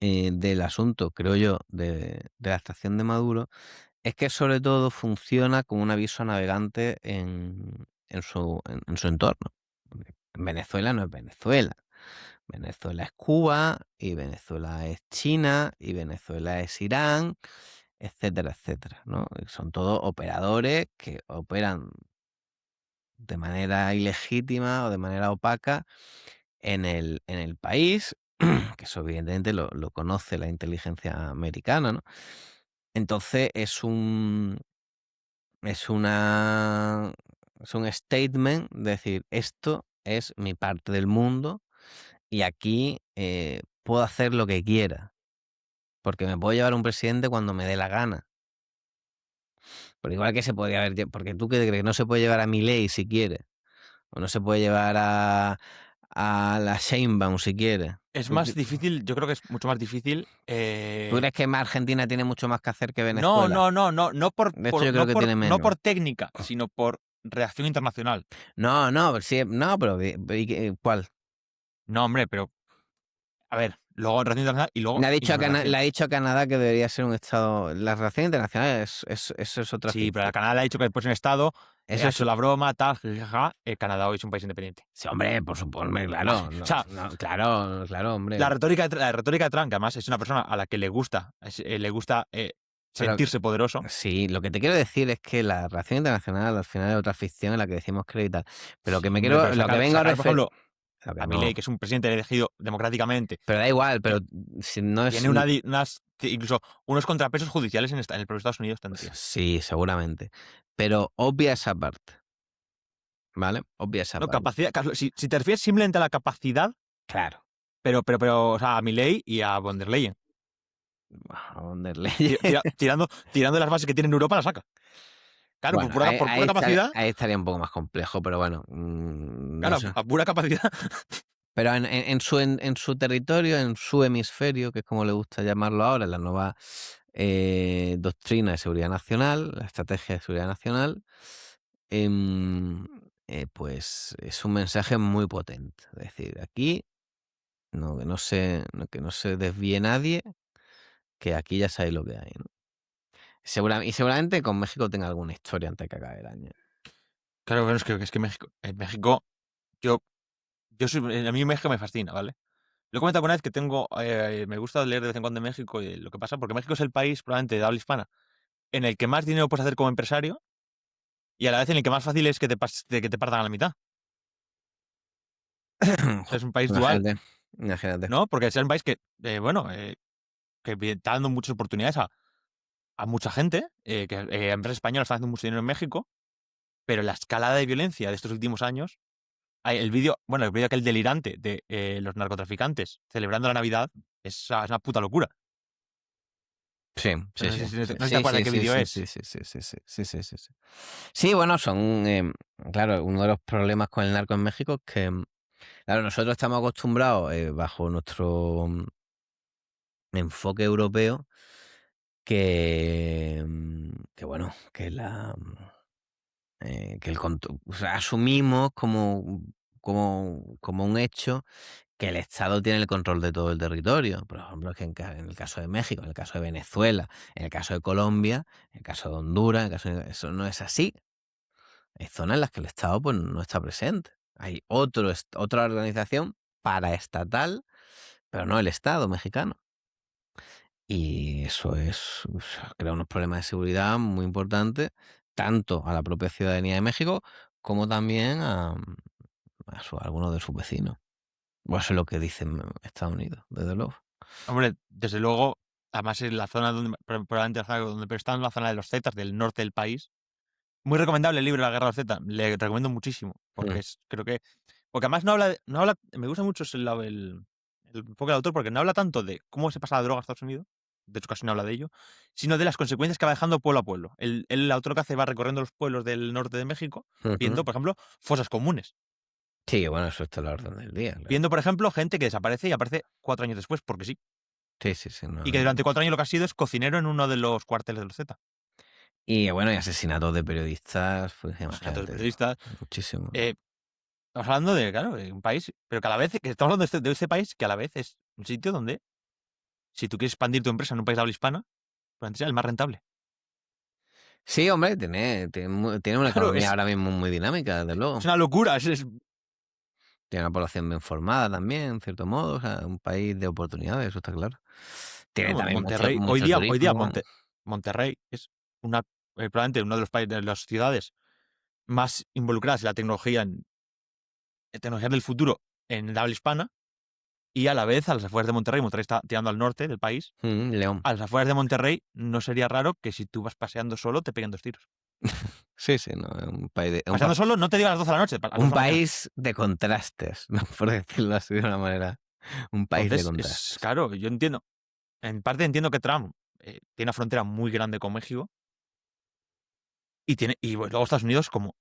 del asunto, creo yo, de la extracción de Maduro, es que sobre todo funciona como un aviso a navegante en su entorno. Porque Venezuela no es Venezuela. Venezuela es Cuba, y Venezuela es China, y Venezuela es Irán, etcétera, etcétera, ¿no? Y son todos operadores que operan de manera ilegítima o de manera opaca en el país, que eso evidentemente lo conoce la inteligencia americana, ¿no? Entonces es un statement, decir, esto es mi parte del mundo y aquí puedo hacer lo que quiera, porque me puedo llevar un presidente cuando me dé la gana. Pero igual que se podría haber, porque tú qué crees, no se puede llevar a Milei si quiere, o no se puede llevar a la Sheinbaum si quiere. Es ¿Tú, más difícil, yo creo que es mucho más difícil. tú crees que Argentina tiene mucho más que hacer que No, Venezuela? no, no, no, De hecho, yo creo que tiene no menos. por técnica, sino por reacción internacional. No, sí, no, pero ¿cuál? No, hombre, pero a ver, luego reacción internacional y luego Le implementación. ha dicho a Canadá que debería ser un estado. La relación internacional eso es otra Sí, pero ficción. Canadá le ha dicho que después en Estado Eso ha es. hecho la broma, tal, jajaja, Canadá hoy es un país independiente. Sí, hombre, por supuesto, Vale. claro. O sea, Claro, hombre. la retórica de Trump, que además es una persona a la que le gusta, Pero sentirse poderoso. sí, lo que te quiero decir es que la relación internacional al final es otra ficción en la que decimos creer y tal. Pero Sí, hombre, pero lo que vengo a sacar, por referir. ejemplo, O sea, que A no. Milei, que es un presidente elegido democráticamente, Pero da igual, pero si no es... tiene incluso unos contrapesos judiciales en el propio Estados Unidos tendría. Sí, seguramente. Pero obvia esa parte, ¿vale? Obvia esa No, parte. capacidad, si te refieres simplemente a la capacidad, Claro. pero, o sea, a Milei y a von der Leyen. A von der Leyen. Tirando las bases que tiene en Europa, la saca. Claro, Bueno, por pura capacidad. ahí estaría un poco más complejo, pero bueno, Claro, eso. a pura capacidad. Pero en su territorio, en su hemisferio, que es como le gusta llamarlo ahora, la nueva doctrina de seguridad nacional, la estrategia de seguridad nacional, pues es un mensaje muy potente. Es decir, aquí que no se desvíe nadie, que aquí ya sabéis lo que hay, ¿no? Y seguramente con México tenga alguna historia antes de que acabe el año. Claro, bueno, es que México, a mí México me fascina, ¿vale? Lo he comentado una vez que me gusta leer de vez en cuando de México y lo que pasa, porque México es el país, probablemente de habla hispana, en el que más dinero puedes hacer como empresario y a la vez en el que más fácil es que te partan a la mitad. O sea, es un país dual, Imagínate. ¿no? Porque es un país que, que está dando muchas oportunidades a mucha gente, que empresas españolas están haciendo mucho dinero en México, pero la escalada de violencia de estos últimos años, el vídeo aquel delirante de los narcotraficantes celebrando la Navidad, es una puta locura. Sí, Pero sí, sí. no sé si te acuerdas de qué vídeo es. Sí. Sí, bueno, claro, uno de los problemas con el narco en México es que, claro, nosotros estamos acostumbrados, bajo nuestro enfoque europeo, que bueno, o sea, asumimos como un hecho que el Estado tiene el control de todo el territorio. Por ejemplo, es que en el caso de México, en el caso de Venezuela, en el caso de Colombia, en el caso de Honduras, eso no es así. Hay zonas en las que el Estado pues, no está presente. Hay otra organización paraestatal, pero no el Estado mexicano. Y eso crea unos problemas de seguridad muy importantes, tanto a la propia ciudadanía de México como también a algunos de sus vecinos. O eso es lo que dicen Estados Unidos, desde luego. Hombre, desde luego, además en la zona donde, probablemente la zona donde están, en la zona de los Zetas, del norte del país. Muy recomendable el libro La Guerra de los Zetas, le recomiendo muchísimo, porque creo que... Porque además no habla, me gusta mucho el enfoque del autor, porque no habla tanto de cómo se pasa la droga a Estados Unidos, de hecho casi no habla de ello, sino de las consecuencias que va dejando pueblo a pueblo. El autor que hace va recorriendo los pueblos del norte de México, viendo, por ejemplo, fosas comunes. Sí, bueno, eso está a la orden del día. Claro. Viendo, por ejemplo, gente que desaparece y aparece 4 años después, porque sí. Sí. No, Y que durante 4 años lo que ha sido es cocinero en uno de los cuarteles de los Z. Y bueno, y asesinatos de periodistas, pues Asesinatos de imagínate. periodistas. Muchísimo. Estamos hablando de, claro, de un país, pero que a la vez, que estamos hablando de este país que a la vez es un sitio donde, si tú quieres expandir tu empresa en un país de habla hispana, probablemente sea el más rentable. Sí, hombre, tiene una Claro, economía ahora mismo muy dinámica, desde luego. es una locura. Tiene una población bien formada también, en cierto modo. O sea, un país de oportunidades, eso está claro. Tiene también Monterrey, mucho hoy día turismo. Monterrey es probablemente uno de los países, de las ciudades más involucradas en la tecnología, en tecnología del futuro en el habla hispana, y a la vez, a las afueras de Monterrey está tirando al norte del país, León. a las afueras de Monterrey no sería raro que si tú vas paseando solo te peguen 2 tiros. Sí, no, un país de... Paseando solo, no te digo a las 12 de la noche. Un país de contrastes, ¿no? Por decirlo así de una manera. Un país de Entonces, contrastes. claro, yo entiendo. En parte entiendo que Trump tiene una frontera muy grande con México. Y luego Estados Unidos, como.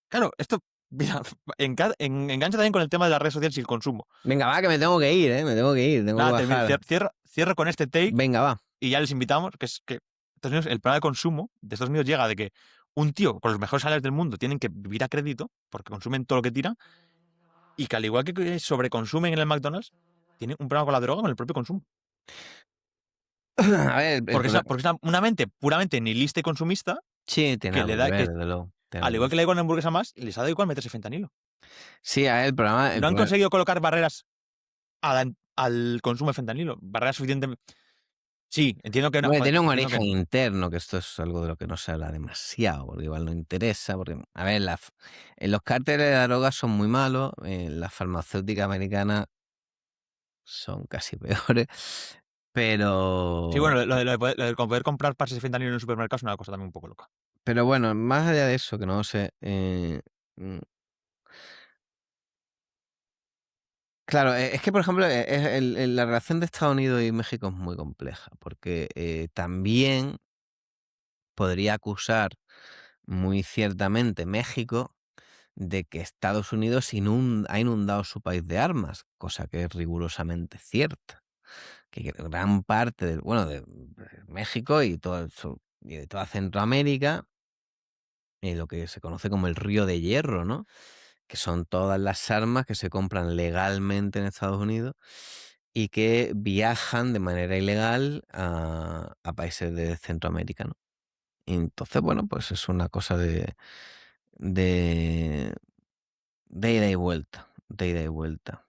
Claro, esto. Mira, engancha también con el tema de las redes sociales y el consumo. Venga, va, que me tengo que ir, me tengo que ir, tengo que bajar. Cierro con este take. Venga, va. Y ya les invitamos, que es que Estados Unidos, el problema de consumo de Estados Unidos llega de que un tío con los mejores salarios del mundo tienen que vivir a crédito porque consumen todo lo que tiran. Y que al igual que sobreconsumen en el McDonald's, tiene un problema con la droga, con el propio consumo. A ver, Porque es una mente puramente nihilista y consumista. Sí, tiene Que algo le que da. ver, desde luego. Al igual que le da igual una hamburguesa más, les ha dado igual meterse fentanilo. Sí, a ver, el programa... No han conseguido colocar barreras al consumo de fentanilo. Barreras suficientemente. Sí, entiendo que Hombre, tiene un entiendo origen que interno, que esto es algo de lo que no se habla demasiado, porque igual no interesa, porque, a ver, los cárteles de la droga son muy malos, las farmacéuticas americanas son casi peores, sí, bueno, pero lo de poder comprar pases de fentanilo en un supermercado es una cosa también un poco loca. bueno, más allá de eso, que no lo sé, mm, claro, es que, por ejemplo, la relación de Estados Unidos y México es muy compleja, porque, también podría acusar muy ciertamente México de que Estados Unidos ha inundado su país de armas, cosa que es rigurosamente cierta. Que gran parte de México y y de toda Centroamérica, lo que se conoce como el Río de Hierro, ¿no? Que son todas las armas que se compran legalmente en Estados Unidos y que viajan de manera ilegal a países de Centroamérica, ¿no? Y entonces, bueno, pues es una cosa de de ida y vuelta, de ida y vuelta.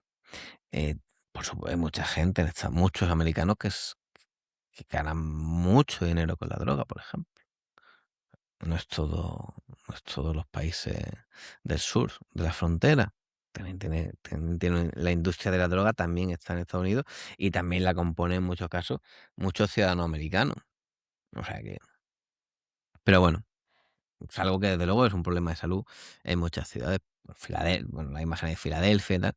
Eh, por supuesto, hay mucha gente, muchos americanos que ganan mucho dinero con la droga, por ejemplo. No es todo, no es todos los países del sur, de la frontera. También tiene la industria de la droga también está en Estados Unidos y también la componen en muchos casos muchos ciudadanos americanos. O sea que, pero bueno, es algo que desde luego es un problema de salud en muchas ciudades. Bueno, la imagen de Filadelfia y tal,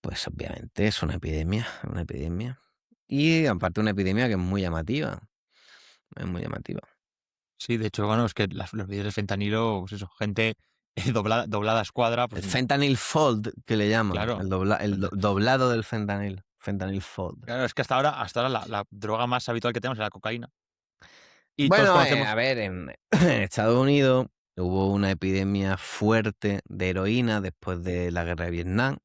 pues obviamente es una epidemia, una epidemia. Y aparte una epidemia que es muy llamativa. Sí, de hecho, bueno, es que los vídeos del fentanilo, pues eso, gente doblada a escuadra, El pues fentanyl fold que le llaman, claro. doblado del fentanil, fentanyl fold. Claro, es que hasta ahora la droga más habitual que tenemos es la cocaína. Y todos Bueno, conocemos, a ver, en Estados Unidos hubo una epidemia fuerte de heroína después de la guerra de Vietnam,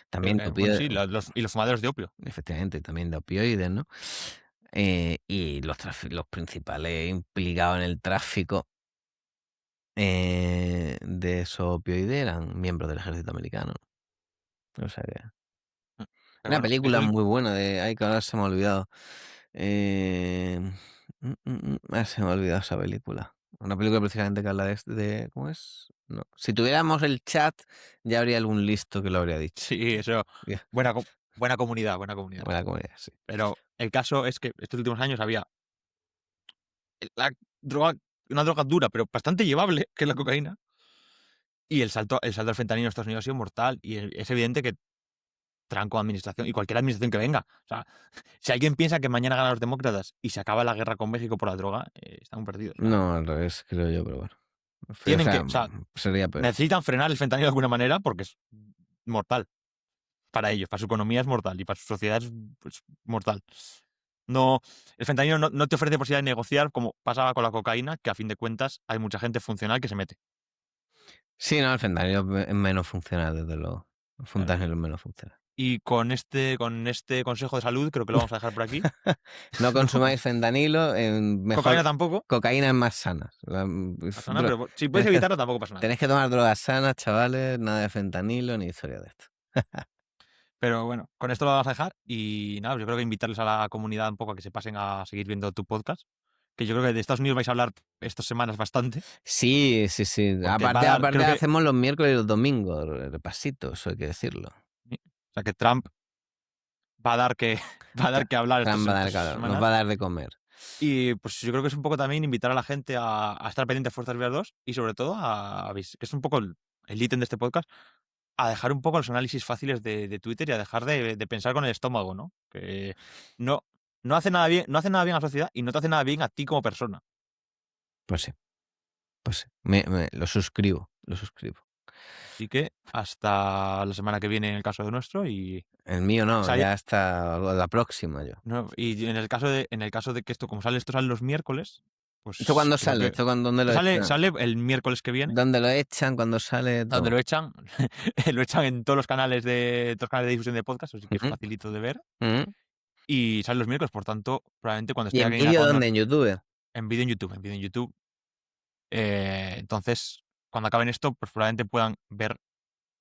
también de bueno, opioides, sí, y los fumadores de opio. efectivamente, también de opioides, ¿no? Y los principales implicados en el tráfico de esos opioides eran miembros del ejército americano. O sea que Mm. Pero una bueno, película muy buena ay, que ahora se me ha olvidado. Se me ha olvidado esa película. Una película precisamente que habla ¿cómo es? No. Si tuviéramos el chat, ya habría algún listo que lo habría dicho. sí, eso, Ya, buena comunidad, buena comunidad. buena comedia, sí. Pero el caso es que estos últimos años había la droga, una droga dura, pero bastante llevable, que es la cocaína. Y el salto al fentanilo en Estados Unidos ha sido mortal. Y es evidente que tranco administración y cualquier administración que venga. O sea, si alguien piensa que mañana ganan los demócratas y se acaba la guerra con México por la droga, están perdidos. O sea, No, al revés, creo yo, pero bueno. O tienen que, sea, o sea, sería peor. necesitan frenar el fentanilo de alguna manera porque es mortal para ellos, para su economía es mortal y para su sociedad es pues, mortal. No, el fentanilo no te ofrece posibilidad de negociar como pasaba con la cocaína, que a fin de cuentas hay mucha gente funcional que se mete. Sí, no, el fentanilo es menos funcional, desde luego. El Claro. fentanilo es menos funcional. Y con este consejo de salud creo que lo vamos a dejar por aquí. No No, consumáis fentanilo, cocaína mejor tampoco, cocaína es más sana. pasa nada, pero si puedes Tenéis que, evitarlo tampoco pasa nada. tenéis que tomar drogas sanas, chavales, nada de fentanilo ni historia de esto. Pero bueno, con esto lo vamos a dejar y nada, pues yo creo que invitarles a la comunidad un poco a que se pasen a seguir viendo tu podcast, que yo creo que de Estados Unidos vais a hablar estas semanas bastante, Sí, sí, sí. porque va a dar, Aparte creo que, hacemos los miércoles y los domingos, repasito, eso hay que decirlo. o sea, que Trump va a dar que, va a dar que hablar Trump va a dar, estas claro, nos semanas. va a dar de comer. Y pues yo creo que es un poco también invitar a la gente a estar pendiente de Fuerzas Bravas 2 y sobre todo que es un poco el ítem de este podcast, a dejar un poco los análisis fáciles de Twitter y a dejar de pensar con el estómago, ¿no? Que no, no hace nada bien, no hace nada bien a la sociedad y no te hace nada bien a ti como persona. Pues sí, pues sí. Lo suscribo, lo suscribo. Así que hasta la semana que viene en el caso de nuestro y El mío no, sale, ya está la próxima yo. no, y en el caso de que esto, como sale, esto sale los miércoles, ¿Esto pues cuándo creo sale? que ¿Dónde lo esto sale, echan? sale el miércoles que viene. ¿Dónde lo echan? ¿Cuándo sale? Donde Todo. lo echan, lo echan en todos los canales de difusión de podcast, así que es Ujú, facilito de ver. ujú. Y sale los miércoles, por tanto, probablemente cuando ¿Y esté en aquí vídeo dónde? ¿En YouTube? en vídeo en YouTube, en vídeo en YouTube. Entonces, cuando acaben esto, pues probablemente puedan ver,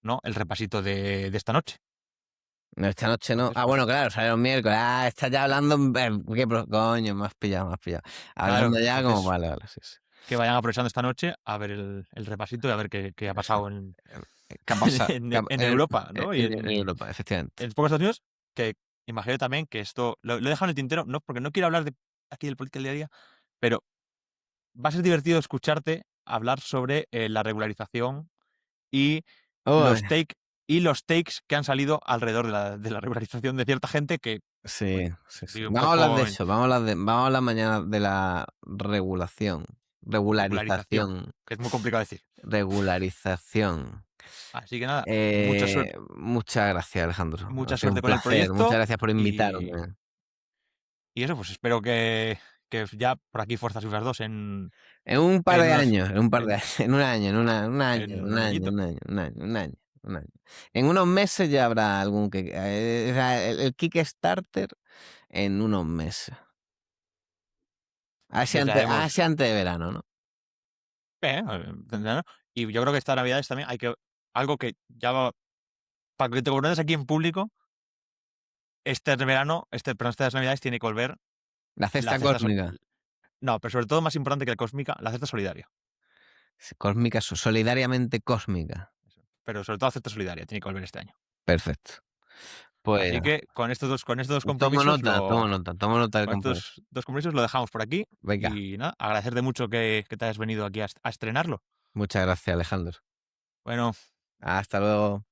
¿no? El repasito de esta noche. No, esta noche no. Entonces, Ah, pues, bueno, claro, sale los miércoles. Ah, estás ya hablando. Coño, me has pillado, me has pillado. claro, Hablando ya como. entonces Vale, vale, sí, sí. que vayan aprovechando esta noche a ver el repasito y a ver qué ha Eso. pasado en, ¿Qué ha pasado? en Europa, ¿no? Y En Europa, efectivamente. en pocos Estados Unidos, que imagino también que esto lo he dejado en el tintero, no, porque no quiero hablar de aquí del política del día a día, pero va a ser divertido escucharte hablar sobre la regularización y Uy, los los takes que han salido alrededor de la regularización de cierta gente que, sí, pues, sí, sí. vive un Vamos a hablar de poco en eso. Vamos a hablar mañana de la regulación. regularización, Regularización. que es muy complicado decir. Regularización. Así que nada, mucha suerte, Muchas gracias, Alejandro. Ha mucha sido un suerte con el placer. Muchas proyecto gracias por y, invitarme. y eso, pues espero que ya por aquí Fuerzas Vivas 2 En un par en de unos años, en un par de en, años, en un año, un año, en un un año, añito. un año, un año, un año, un año. En unos meses ya habrá algún que... o sea, el Kickstarter en unos meses. Desearemos Así antes de verano, ¿no? ¿no? Y yo creo que esta Navidades también hay que algo que ya para que te comprendas aquí en público, este verano, perdón, estas Navidades tiene que volver La la cesta cesta cósmica. no, pero sobre todo más importante que la cósmica, la cesta solidaria. Cósmica, solidariamente cósmica. Eso. Pero sobre todo la cesta solidaria tiene que volver este año. Perfecto. Pues Así que con estos dos tomo compromisos nota, tomo nota del con compromiso. estos dos compromisos lo dejamos por aquí Venga, y nada, agradecerte mucho que te hayas venido aquí a estrenarlo. muchas gracias, Alejandro. Bueno. Hasta luego.